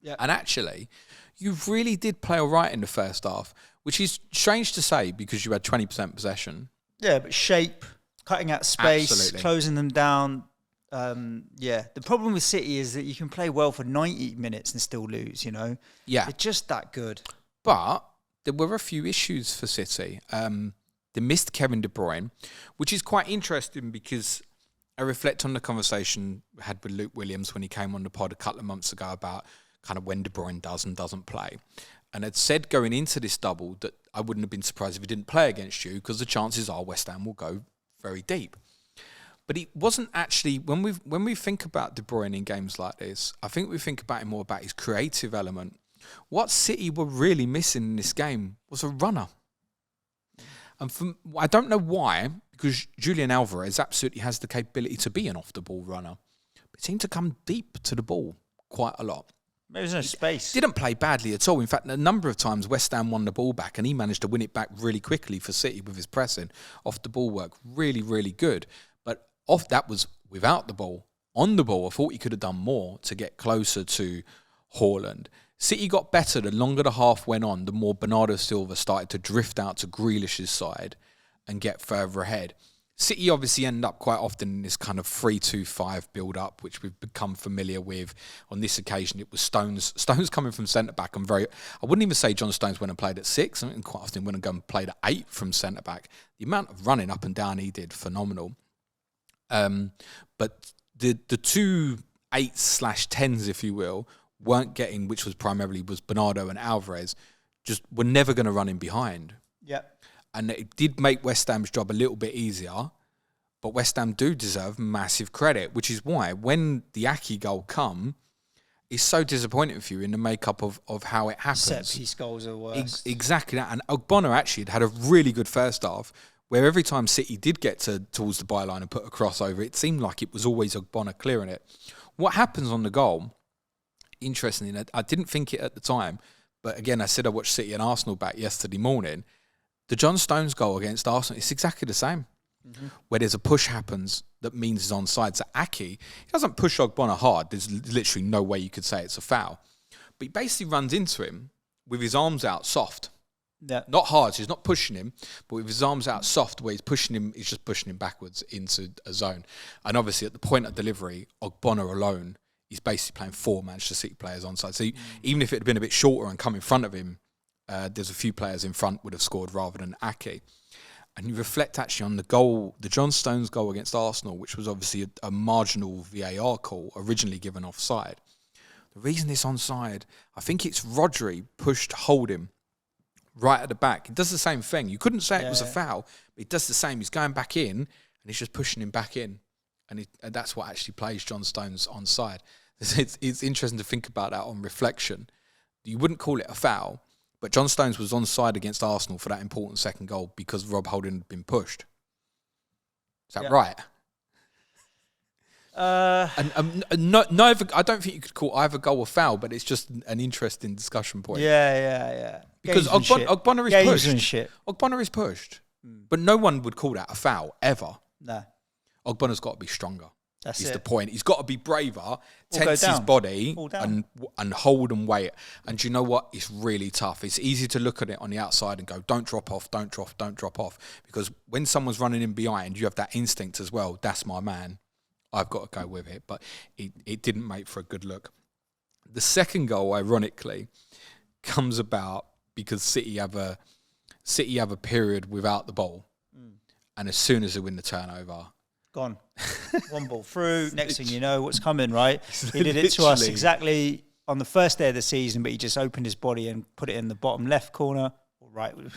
Yeah. And actually, you really did play all right in the first half, which is strange to say because you had 20% possession. Yeah, but shape, cutting out space, Absolutely. Closing them down. The problem with City is that you can play well for 90 minutes and still lose, Yeah. They're just that good. But there were a few issues for City. They missed Kevin De Bruyne, which is quite interesting because I reflect on the conversation we had with Luke Williams when he came on the pod a couple of months ago about kind of when De Bruyne does and doesn't play. And had said going into this double that I wouldn't have been surprised if he didn't play against you because the chances are West Ham will go very deep. But it wasn't actually, when we think about De Bruyne in games like this, I think we think about him more about his creative element. What City were really missing in this game was a runner. And I don't know why, because Julian Alvarez absolutely has the capability to be an off-the-ball runner. But he seemed to come deep to the ball quite a lot. There's no space. Didn't play badly at all. In fact, a number of times West Ham won the ball back and he managed to win it back really quickly for City with his pressing. Off-the-ball work, really, really good. But that was without the ball. On the ball, I thought he could have done more to get closer to Haaland. City got better the longer the half went on, the more Bernardo Silva started to drift out to Grealish's side and get further ahead. City obviously end up quite often in this kind of 3-2-5 build-up, which we've become familiar with. On this occasion, it was Stones coming from centre-back. I wouldn't even say John Stones went and played at 6. I mean, quite often went and go and played at 8 from centre-back. The amount of running up and down he did, phenomenal. But the two 8/10s, if you will, weren't getting, which was primarily Bernardo and Alvarez, just were never going to run in behind. Yeah. And it did make West Ham's job a little bit easier, but West Ham do deserve massive credit, which is why when the Aki goal come, it's so disappointing for you in the makeup of how it happens. Set-piece goals are worse. Exactly that. And Ogbonna actually had a really good first half, where every time City did get towards the byline and put a cross over, it seemed like it was always Ogbonna clearing it. What happens on the goal, interestingly, I didn't think it at the time, But again, I said I watched City and Arsenal back yesterday morning. The John Stones goal against Arsenal, it's exactly the same. Mm-hmm. Where there's a push happens that means he's onside. So Ake, he doesn't push Ogbonna hard. There's literally no way you could say it's a foul. But he basically runs into him with his arms out soft. Yeah. Not hard, so he's not pushing him, but with his arms out soft, where he's just pushing him backwards into a zone. And obviously at the point of delivery, Ogbonna alone, he's basically playing 4 Manchester City players onside. So even if it had been a bit shorter and come in front of him, there's a few players in front would have scored rather than Ake. And you reflect actually on the goal, the John Stones goal against Arsenal, which was obviously a marginal VAR call, originally given offside. The reason it's onside, I think it's Rodri pushed Holding right at the back. He does the same thing. You couldn't say it was a foul, but he does the same. He's going back in, and he's just pushing him back in. And that's what actually plays John Stones onside. It's interesting to think about that on reflection. You wouldn't call it a foul, but John Stones was onside against Arsenal for that important second goal because Rob Holding had been pushed. Is that right? Neither, I don't think you could call either goal a foul, but it's just an interesting discussion point. Yeah. Because Ogbonna is pushed. Ogbonna is pushed. Mm. But no one would call that a foul, ever. No. Ogbonna's got to be stronger. That's the point. He's got to be braver, tense his body, and hold and wait. And do you know what? It's really tough. It's easy to look at it on the outside and go, don't drop off. Because when someone's running in behind, you have that instinct as well. That's my man. I've got to go with it. But it didn't make for a good look. The second goal, ironically, comes about because City have a period without the ball. Mm. And as soon as they win the turnover, gone. One ball through. Next thing you know, what's coming, right? He did it to us exactly on the first day of the season, but he just opened his body and put it in the bottom left corner. Or right, look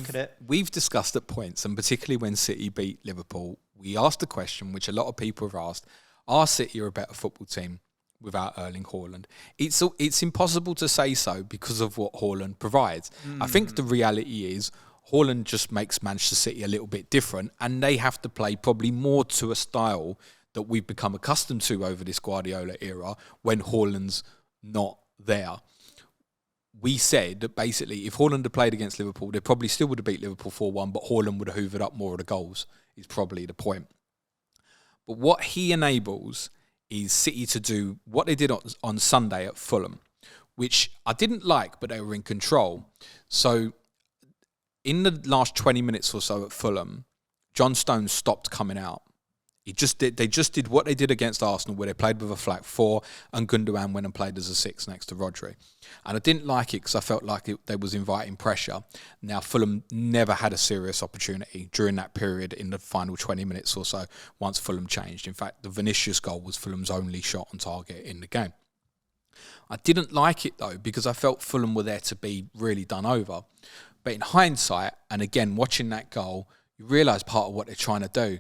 at it. We've discussed at points, and particularly when City beat Liverpool, we asked the question, which a lot of people have asked, are City a better football team without Erling Haaland? It's impossible to say so because of what Haaland provides. I think the reality is Haaland just makes Manchester City a little bit different, and they have to play probably more to a style that we've become accustomed to over this Guardiola era when Haaland's not there. We said that basically if Haaland had played against Liverpool, they probably still would have beat Liverpool 4-1, but Haaland would have hoovered up more of the goals, is probably the point. But what he enables is City to do what they did on Sunday at Fulham, which I didn't like, but they were in control. So in the last 20 minutes or so at Fulham, John Stones stopped coming out. They just did what they did against Arsenal, where they played with a flat 4 and Gundogan went and played as a 6 next to Rodri. And I didn't like it because I felt like they was inviting pressure. Now, Fulham never had a serious opportunity during that period in the final 20 minutes or so once Fulham changed. In fact, the Vinicius goal was Fulham's only shot on target in the game. I didn't like it, though, because I felt Fulham were there to be really done over. But in hindsight, and again, watching that goal, you realise part of what they're trying to do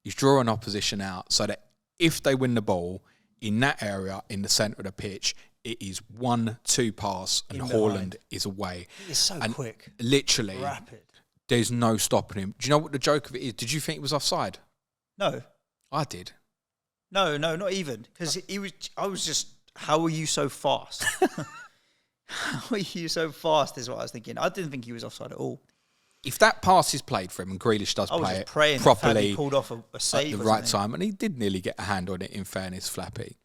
is draw an opposition out so that if they win the ball in that area, in the centre of the pitch, it is 1-2 pass and Haaland is away. It's so quick. Literally. Rapid. There's no stopping him. Do you know what the joke of it is? Did you think it was offside? No. I did. No, not even. Because I was just, how are you so fast? How are you so fast is what I was thinking. I didn't think he was offside at all. If that pass is played for him and Grealish does play it properly, he pulled off a save at the right time, and he did nearly get a hand on it, in fairness, Flappy.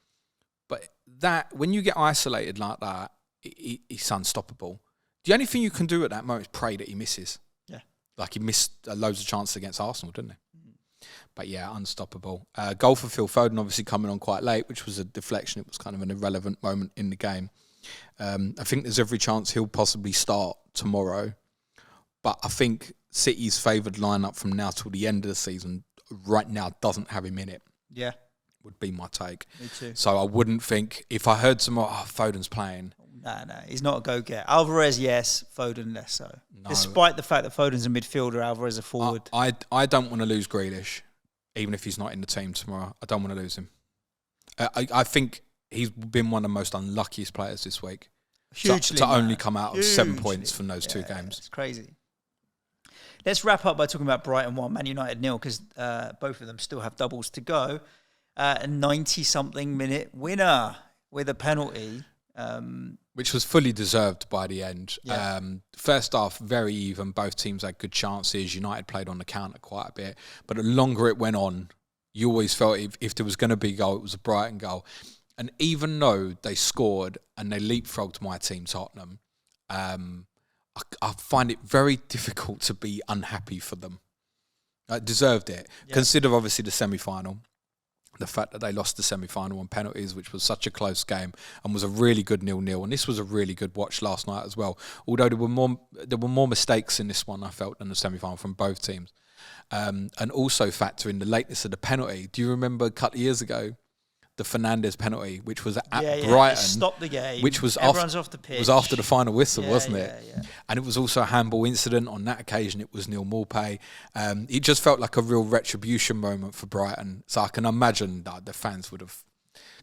But that, when you get isolated like that, it's unstoppable. The only thing you can do at that moment is pray that he misses. Yeah. Like he missed loads of chances against Arsenal, didn't he? But yeah, unstoppable. Goal for Phil Foden obviously coming on quite late, which was a deflection. It was kind of an irrelevant moment in the game. I think there's every chance he'll possibly start tomorrow. But I think City's favoured lineup from now till the end of the season right now doesn't have him in it. Yeah. Would be my take. Me too. So I wouldn't think, if I heard some more, Foden's playing. No, he's not a go-getter. Alvarez, yes. Foden, less so. No. Despite the fact that Foden's a midfielder, Alvarez a forward. I don't want to lose Grealish, even if he's not in the team tomorrow. I don't want to lose him. I think he's been one of the most unluckiest players this week. Hugely. To only come out of 7 points from those 2 games. It's crazy. Let's wrap up by talking about Brighton 1, Man United 0, because both of them still have doubles to go. A 90-something minute winner with a penalty. Which was fully deserved by the end. Yeah. First half, very even. Both teams had good chances. United played on the counter quite a bit. But the longer it went on, you always felt if there was going to be a goal, it was a Brighton goal. And even though they scored and they leapfrogged my team, Tottenham, I find it very difficult to be unhappy for them. Deserved it. Yeah. Consider, obviously, the semi-final. The fact that they lost the semi-final on penalties, which was such a close game and was a really good 0-0. And this was a really good watch last night as well. Although there were more mistakes in this one, I felt, than the semi-final from both teams. And also factor in the lateness of the penalty. Do you remember a couple of years ago, the Fernandes penalty, which was at Brighton, stopped the game, which was everyone's off the pitch. Was after the final whistle, wasn't it? Yeah. And it was also a handball incident. On that occasion, it was Neil Maupay. It just felt like a real retribution moment for Brighton. So I can imagine that the fans would have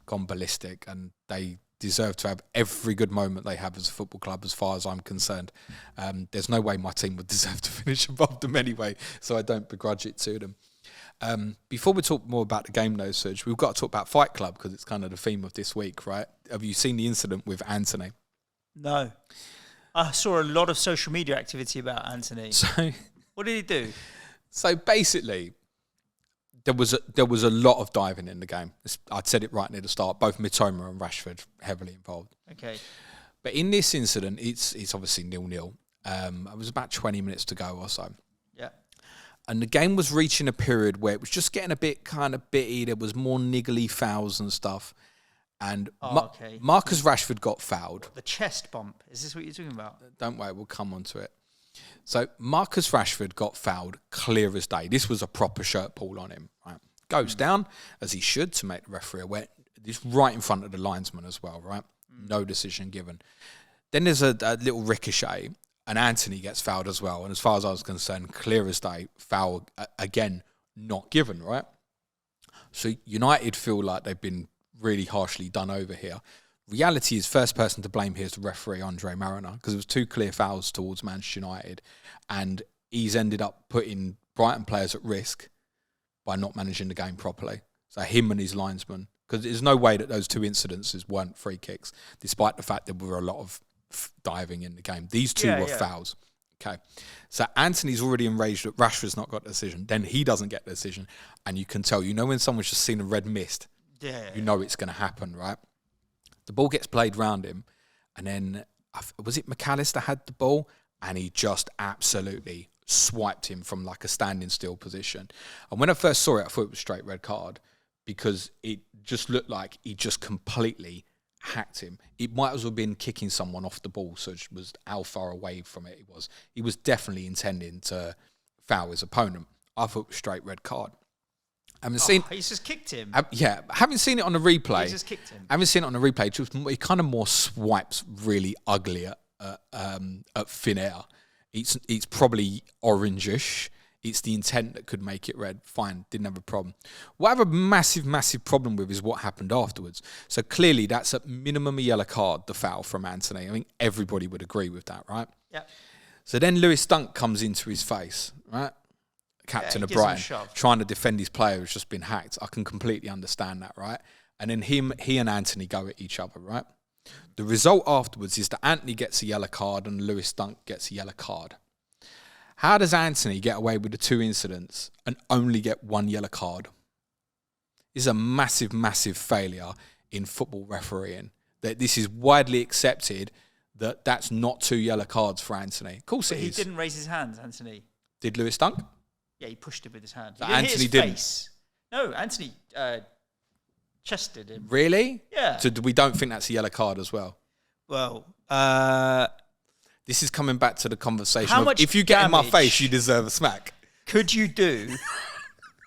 gone ballistic, and they deserve to have every good moment they have as a football club, as far as I'm concerned. There's no way my team would deserve to finish above them anyway, so I don't begrudge it to them. Before we talk more about the game, though, Suj, we've got to talk about Fight Club because it's kind of the theme of this week, right? Have you seen the incident with Anthony? No. I saw a lot of social media activity about Anthony. So, what did he do? So basically, there was a lot of diving in the game. I'd said it right near the start. Both Mitoma and Rashford heavily involved. Okay. But in this incident, it's obviously 0-0. It was about 20 minutes to go or so. Yeah. And the game was reaching a period where it was just getting a bit kind of bitty. There was more niggly fouls and stuff. And Marcus Rashford got fouled. The chest bump. Is this what you're talking about? Don't worry, we'll come on to it. So Marcus Rashford got fouled clear as day. This was a proper shirt pull on him. Right? Goes down, as he should, to make the referee aware. This right in front of the linesman as well, right? No decision given. Then there's a little ricochet, and Anthony gets fouled as well. And as far as I was concerned, clear as day, foul again, not given, right? So United feel like they've been really harshly done over here. Reality is, first person to blame here is the referee, Andre Mariner, because it was two clear fouls towards Manchester United, and he's ended up putting Brighton players at risk by not managing the game properly. So him and his linesman, because there's no way that those two incidences weren't free kicks, despite the fact that there were a lot of diving in the game. These two were fouls. Okay, so Anthony's already enraged that Rashford's not got the decision. Then he doesn't get the decision, and you can tell. You know when someone's just seen a red mist, you know it's going to happen, right? The ball gets played round him, and then, was it MacAllister had the ball, and he just absolutely swiped him from like a standing still position. And when I first saw it, I thought it was straight red card, because it just looked like he just completely hacked him. It might as well have been kicking someone off the ball, so it was how far away from it was. He was definitely intending to foul his opponent. I thought it was straight red card. He's just kicked him. Haven't seen it on the replay. He's just kicked him. Haven't seen it on the replay. He kind of more swipes really ugly at thin air. It's probably orangish. It's the intent that could make it red. Fine, didn't have a problem. What I have a massive, massive problem with is what happened afterwards. So clearly that's at minimum a yellow card, the foul from Anthony. I think everybody would agree with that, right? Yeah. So then Lewis Dunk comes into his face, right? Captain of Brighton, trying to defend his player who's just been hacked. I can completely understand that, right? And then he and Anthony go at each other, right? The result afterwards is that Anthony gets a yellow card and Lewis Dunk gets a yellow card. How does Anthony get away with the two incidents and only get one yellow card? This is a massive, massive failure in football refereeing. That this is widely accepted that that's not two yellow cards for Anthony. Of course it is. He didn't raise his hands, Anthony. Did Lewis Dunk? Yeah, he pushed it with his hand. So Anthony didn't. Face. No, Anthony chested him. Really? Yeah. So we don't think that's a yellow card as well? Well, this is coming back to the conversation how of, much if you get in my face, you deserve a smack. Could you do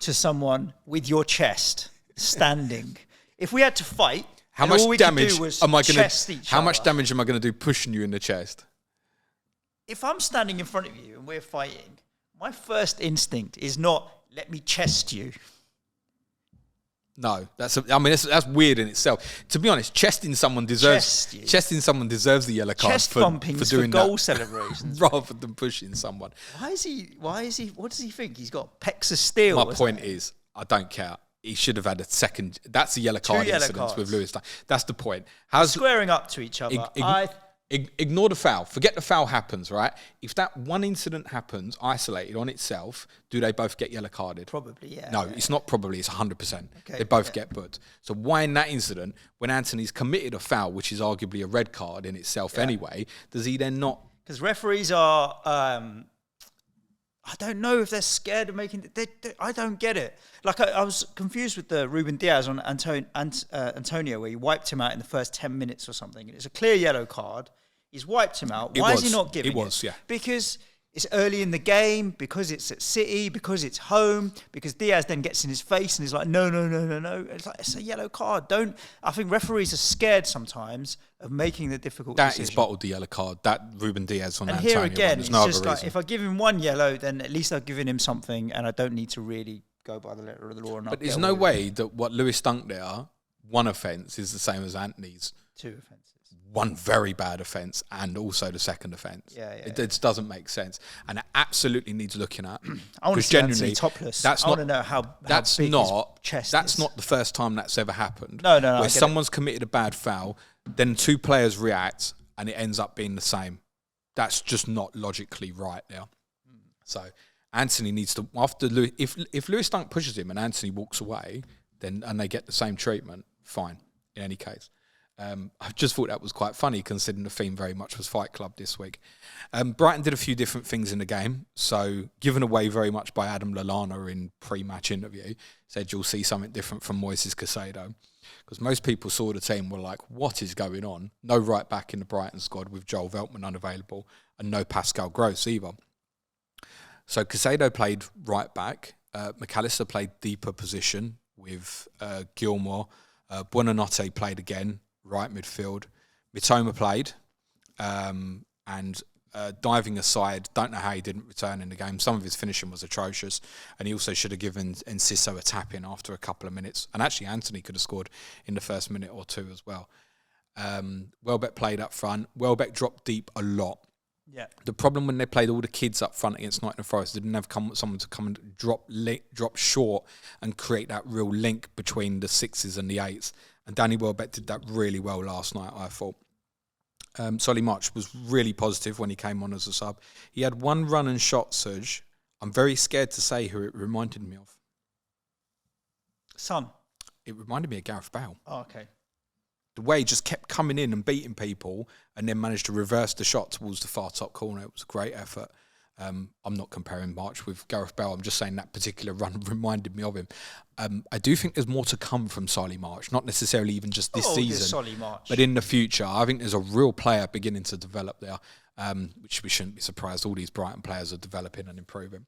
to someone with your chest standing? If we had to fight, how much damage am I going to? How much damage am I going to do pushing you in the chest? If I'm standing in front of you and we're fighting, my first instinct is not let me chest you. No, that's weird in itself. To be honest, chesting someone deserves the yellow card chest bumping for doing goal celebrations rather than pushing someone. Why is he? What does he think? He's got pecs of steel. My point is, I don't care. he should have had a second. That's a yellow card incident with Lewis Dunk. That's the point. Squaring up to each other. Ignore the foul. Forget the foul happens, right? If that one incident happens, isolated on itself, do they both get yellow carded? Probably, yeah. No, it's not probably. It's 100%. Okay, they both get booked. So why in that incident, when Anthony's committed a foul, which is arguably a red card in itself anyway, does he then not? Because referees are... I don't know if they're scared of making... I don't get it. Like, I was confused with the Ruben Diaz on Antonio, where he wiped him out in the first 10 minutes or something. It's a clear yellow card. He's wiped him out. Why is he not giving it? It was, yeah. Because it's early in the game, because it's at City, because it's home, because Diaz then gets in his face and he's like, no. It's like, it's a yellow card. I think referees are scared sometimes of making the difficult decision. That is bottled the yellow card. That Ruben Diaz on Antonio. And here again, it's just like, if I give him one yellow, then at least I've given him something and I don't need to really go by the letter of the law. But there's no way that what Lewis Dunk there, one offence is the same as Anthony's. 2 offences. One very bad offence and also the second offence. It just doesn't make sense, and it absolutely needs looking at. I want to see Anthony topless. I want to know how big his chest is. That's not the first time that's ever happened. No. Where someone's committed a bad foul, then 2 players react, and it ends up being the same. That's just not logically right there. So Anthony needs to, after if Lewis Dunk pushes him and Anthony walks away, and they get the same treatment, fine. In any case. I just thought that was quite funny considering the theme very much was Fight Club this week. Brighton did a few different things in the game. So given away very much by Adam Lallana in pre-match interview, said you'll see something different from Moises Caicedo. Because most people saw the team were like, what is going on? No right back in the Brighton squad with Joel Veltman unavailable and no Pascal Gross either. So Caicedo played right back. MacAllister played deeper position with Gilmour. Buonanotte played again. Right midfield. Mitoma played, and diving aside, don't know how he didn't return in the game. Some of his finishing was atrocious, and he also should have given Enciso a tap in after a couple of minutes. And actually, Anthony could have scored in the first minute or 2 as well. Welbeck played up front. Welbeck dropped deep a lot. Yeah. The problem when they played all the kids up front against Nottingham Forest, they didn't have someone to come and drop short and create that real link between the 6s and the 8s. And Danny Welbeck did that really well last night, I thought. Solly March was really positive when he came on as a sub. He had one run and shot, Suj. I'm very scared to say who it reminded me of. Son. It reminded me of Gareth Bale. Oh, okay. The way he just kept coming in and beating people and then managed to reverse the shot towards the far top corner. It was a great effort. I'm not comparing March with Gareth Bale. I'm just saying that particular run reminded me of him. I do think there's more to come from Solly March, not necessarily even just this season, but in the future. I think there's a real player beginning to develop there, which we shouldn't be surprised. All these Brighton players are developing and improving.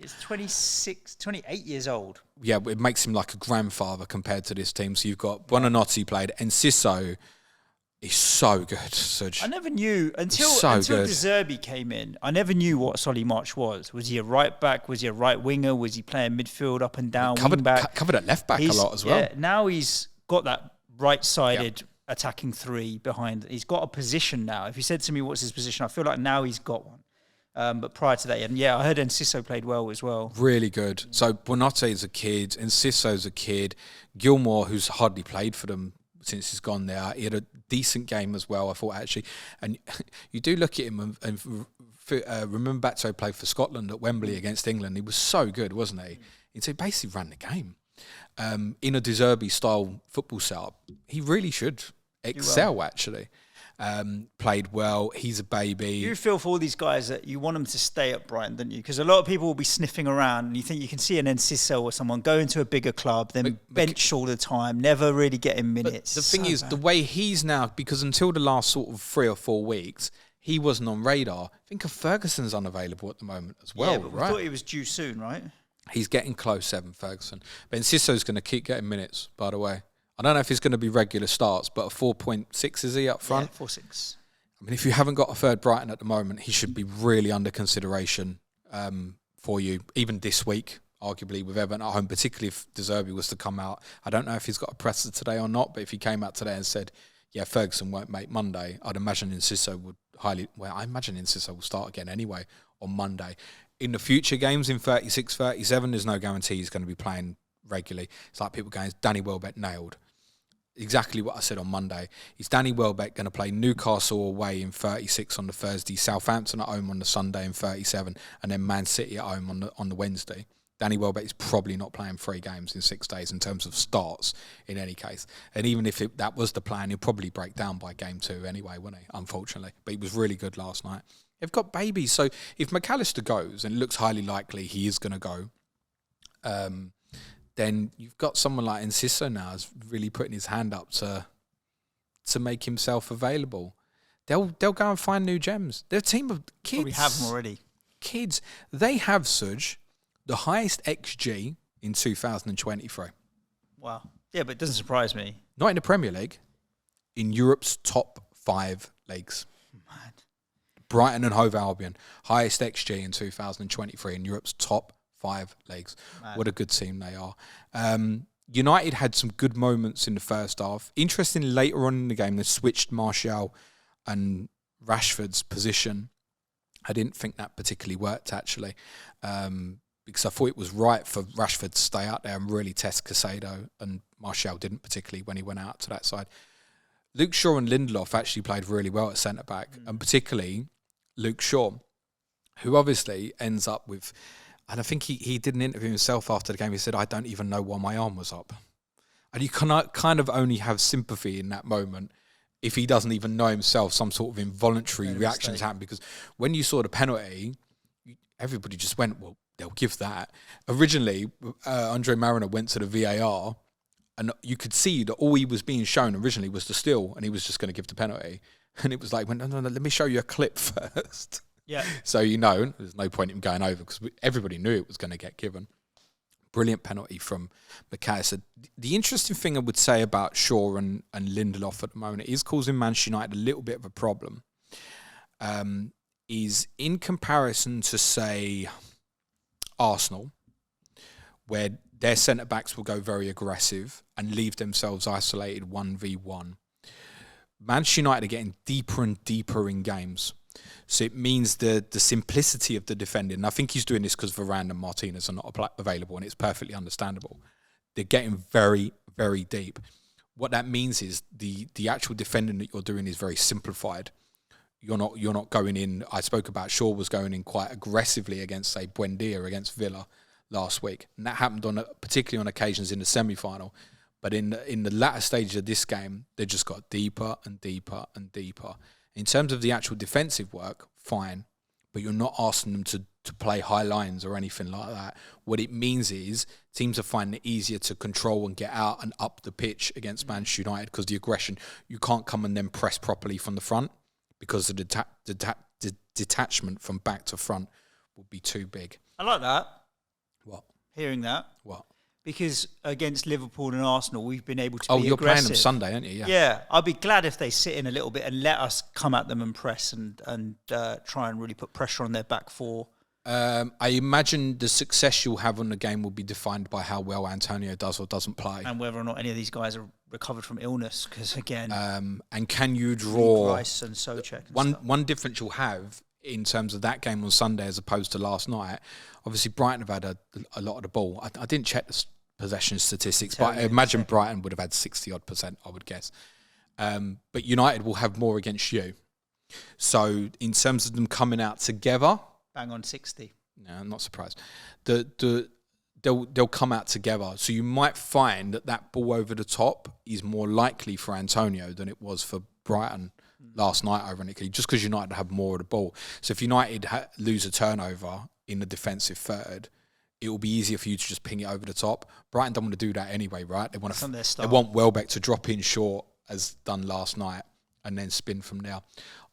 He's 28 years old. Yeah, it makes him like a grandfather compared to this team. So you've got Buonanotte played, Enciso. He's so good, Suj. I never knew until De Zerbi came in. I never knew what Solly March was. Was he a right back? Was he a right winger? Was he playing midfield, up and down, wing back? Covered at left back a lot as well. Yeah, now he's got that right-sided attacking 3 behind. He's got a position now. If you said to me what's his position, I feel like now he's got one. But prior to that, I heard Enciso played well as well. Really good. So Buonanotte is a kid. Enciso's a kid. Gilmour, who's hardly played for them since he's gone there, he had a decent game as well, I thought, actually. And you do look at him and remember back to he played for Scotland at Wembley against England. He was so good, wasn't he? And so he basically ran the game. In a De Zerbi style football setup, he really should excel, actually. Played well. He's a baby. You feel for all these guys that you want them to stay at Brighton, don't you? Because a lot of people will be sniffing around and you think you can see an Enciso or someone go into a bigger club, then bench all the time, never really getting minutes. The thing is, the way he's now, because until the last sort of 3 or 4 weeks, he wasn't on radar. I think of Ferguson's unavailable at the moment as well, but we thought he was due soon, right? He's getting close, Evan Ferguson. But Enciso's going to keep getting minutes, by the way. I don't know if he's going to be regular starts, but a 4.6 is he up front? Yeah, 4.6. I mean, if you haven't got a third Brighton at the moment, he should be really under consideration for you, even this week, arguably, with Everton at home, particularly if De Zerbi was to come out. I don't know if he's got a presser today or not, but if he came out today and said, Ferguson won't make Monday, I'd imagine Enciso would I imagine Enciso will start again anyway on Monday. In the future games in 36, 37, there's no guarantee he's going to be playing regularly. It's like people going, is Danny Welbeck nailed? Exactly what I said on Monday. Is Danny Welbeck going to play Newcastle away in 36 on the Thursday, Southampton at home on the Sunday in 37, and then Man City at home on the Wednesday? Danny Welbeck is probably not playing 3 games in 6 days in terms of starts in any case. And even if that was the plan, he'll probably break down by game 2 anyway, wouldn't he? Unfortunately. But he was really good last night. They've got babies. So if MacAllister goes, and it looks highly likely he is going to go, then you've got someone like Enciso now is really putting his hand up to make himself available. They'll go and find new gems. They're a team of kids. We have them already. Kids. They have, Suj, the highest XG in 2023. Wow. Yeah, but it doesn't surprise me. Not in the Premier League. In Europe's top 5 leagues. Mad. Brighton and Hove Albion, highest XG in 2023 in Europe's top 5 leagues. Mad. What a good team they are. United had some good moments in the first half. Interestingly, later on in the game, they switched Martial and Rashford's position. I didn't think that particularly worked, actually, because I thought it was right for Rashford to stay out there and really test Caicedo, and Martial didn't particularly when he went out to that side. Luke Shaw and Lindelof actually played really well at centre-back, and particularly Luke Shaw, who obviously ends up with... And I think he did an interview himself after the game. He said, I don't even know why my arm was up. And you cannot kind of only have sympathy in that moment if he doesn't even know himself, some sort of involuntary reactions happen. Because when you saw the penalty, everybody just went, well, they'll give that. Originally, Andre Mariner went to the VAR, and you could see that all he was being shown originally was the steal, and he was just going to give the penalty. And it was like, no, let me show you a clip first. Yeah. So, there's no point in him going over because everybody knew it was going to get given. Brilliant penalty from MacAllister. The interesting thing I would say about Shaw and Lindelof at the moment, it is causing Manchester United a little bit of a problem, is in comparison to, say, Arsenal, where their centre-backs will go very aggressive and leave themselves isolated 1v1. Manchester United are getting deeper and deeper in games. So it means the simplicity of the defending. And I think he's doing this because Varane and Martinez are not available, and it's perfectly understandable. They're getting very, very deep. What that means is the actual defending that you're doing is very simplified. You're not going in. I spoke about Shaw was going in quite aggressively against, say, Buendia against Villa last week, and that happened particularly on occasions in the semi-final. But in the latter stages of this game, they just got deeper and deeper and deeper. In terms of the actual defensive work, fine, but you're not asking them to play high lines or anything like that. What it means is teams are finding it easier to control and get out and up the pitch against Manchester United because the aggression, you can't come and then press properly from the front because the detachment from back to front would be too big. I like that. What? Hearing that. What? Because against Liverpool and Arsenal, we've been able to be aggressive. Oh, you're playing them Sunday, aren't you? Yeah. Yeah. I'd be glad if they sit in a little bit and let us come at them and press and try and really put pressure on their back four. I imagine the success you'll have on the game will be defined by how well Antonio does or doesn't play. And whether or not any of these guys are recovered from illness. Because, again... and can you draw... Rice and Souček one difference you'll have in terms of that game on Sunday as opposed to last night, obviously Brighton have had a lot of the ball. I didn't check the possession statistics, but I imagine Brighton would have had 60-odd%, I would guess. But United will have more against you. So in terms of them coming out together... Bang on 60. No, I'm not surprised. They'll come out together. So you might find that ball over the top is more likely for Antonio than it was for Brighton last night, ironically, just because United have more of the ball. So if United lose a turnover in the defensive third, it will be easier for you to just ping it over the top. Brighton don't want to do that anyway, right? They want Welbeck to drop in short, as done last night, and then spin from there.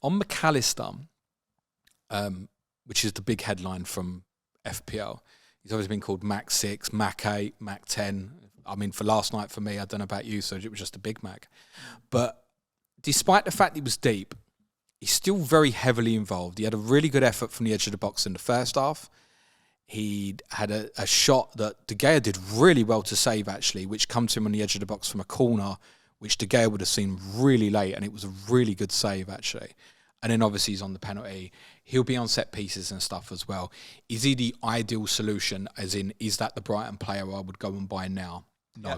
On MacAllister, which is the big headline from FPL, he's always been called Mac 6, Mac 8, Mac 10. I mean, for last night for me, I don't know about you, so it was just a Big Mac. But despite the fact he was deep, he's still very heavily involved. He had a really good effort from the edge of the box in the first half. He had a shot that De Gea did really well to save, actually, which comes to him on the edge of the box from a corner, which De Gea would have seen really late, and it was a really good save, actually. And then obviously he's on the penalty. He'll be on set pieces and stuff as well. Is he the ideal solution, as in, is that the Brighton player I would go and buy now? No. Yeah.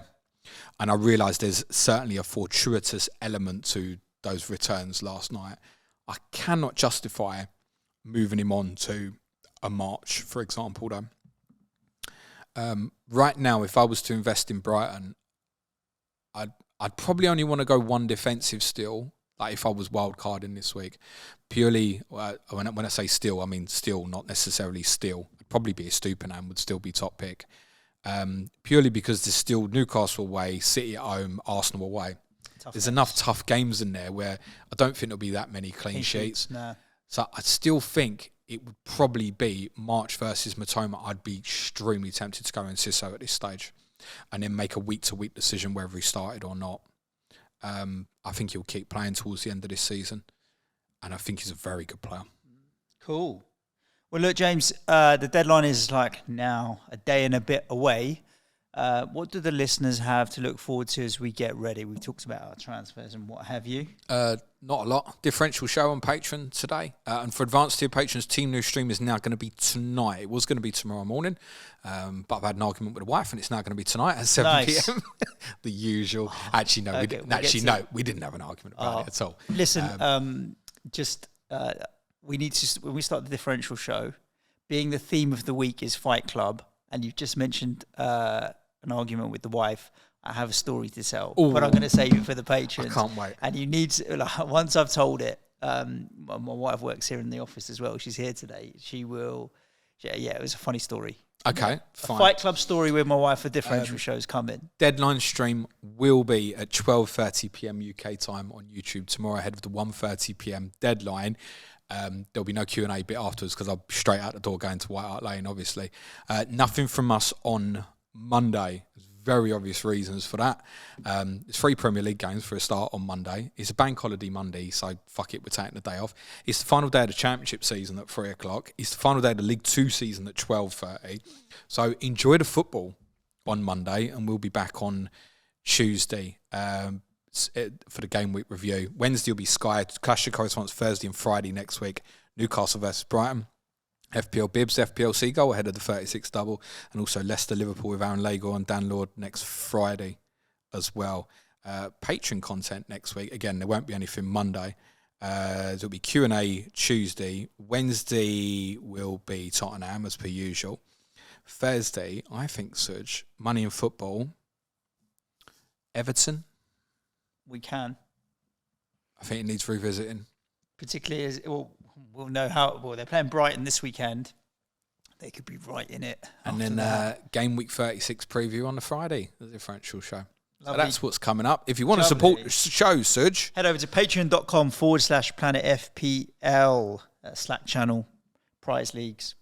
And I realise there's certainly a fortuitous element to those returns last night. I cannot justify moving him on to a March, for example, though. Right now, if I was to invest in Brighton, I'd probably only want to go one defensive still, like if I was wildcarding this week. Purely, when I say still, I mean still, not necessarily still. It'd probably be a Stupinan, would still be top pick. Purely because there's still Newcastle away, City at home, Arsenal away. There's enough tough games in there where I don't think there'll be that many clean sheets. No. So I still think it would probably be March versus Matoma. I'd be extremely tempted to go in Siso at this stage and then make a week-to-week decision whether he started or not. I think he'll keep playing towards the end of this season, and I think he's a very good player. Cool. Well, look, James, the deadline is like now a day and a bit away. What do the listeners have to look forward to as we get ready? We've talked about our transfers and what have you. Not a lot. Differential show on Patreon today. And for advanced tier patrons, team news stream is now going to be tonight. It was going to be tomorrow morning, but I've had an argument with the wife, and it's now going to be at 7 p.m. The usual. Actually, no. Okay, we didn't have an argument about it at all. Listen, we need to, when we start the Differential show, being the theme of the week is Fight Club, and you've just mentioned an argument with the wife. I have a story to tell, but I'm going to save it for the patrons. I can't wait. And you need to, once I've told it, my wife works here in the office as well. She's here today. She will, it was a funny story. Okay, fine. A Fight Club story with my wife for Differential shows coming. Deadline stream will be at 12:30 p.m. UK time on YouTube tomorrow ahead of the 1:30 p.m. deadline. There'll be no Q&A bit afterwards because I'll be straight out the door going to White Hart Lane, obviously. Nothing from us on Monday. There's very obvious reasons for that. It's 3 Premier League games for a start on Monday. It's a bank holiday Monday, so fuck it, we're taking the day off. It's the final day of the Championship season at 3 o'clock. It's the final day of the League 2 season at 12:30. So enjoy the football on Monday, and we'll be back on Tuesday for the Game Week review. Wednesday will be Sky, Clash of Correspondence Thursday and Friday next week. Newcastle versus Brighton. FPL Bibs, FPL Seagull ahead of the 36 double, and also Leicester Liverpool with Aaron Lager and Dan Lord next Friday as well. Patreon content next week. Again, there won't be anything Monday. There'll be Q&A Tuesday. Wednesday will be Tottenham as per usual. Thursday, I think, Suj, Money in Football, Everton. We can. I think it needs revisiting. Particularly as we'll know how. Well, they're playing Brighton this weekend. They could be right in it. And then Game Week 36 preview on the Friday, the Differential show. So that's what's coming up. If you want to support the show, Suj, head over to patreon.com/Planet FPL, Slack channel, prize leagues,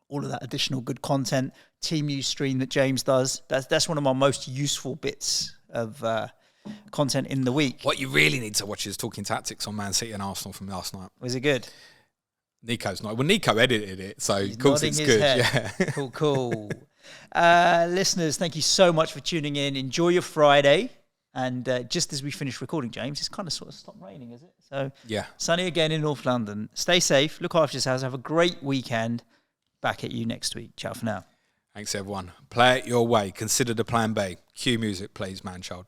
all of that additional good content, team news stream that James does. That's one of my most useful bits of content in the week. What you really need to watch is Talking Tactics on Man City and Arsenal from last night. Was it good? Nico's not. Well, Nico edited it, so of course it's good. Yeah. Cool. Listeners, thank you so much for tuning in. Enjoy your Friday. And just as we finish recording, James, it's kind of sort of stopped raining, is it? So yeah, sunny again in North London. Stay safe. Look after yourselves. Have a great weekend. Back at you next week. Ciao for now. Thanks, everyone. Play it your way. Consider the plan B. Cue music, please, man child.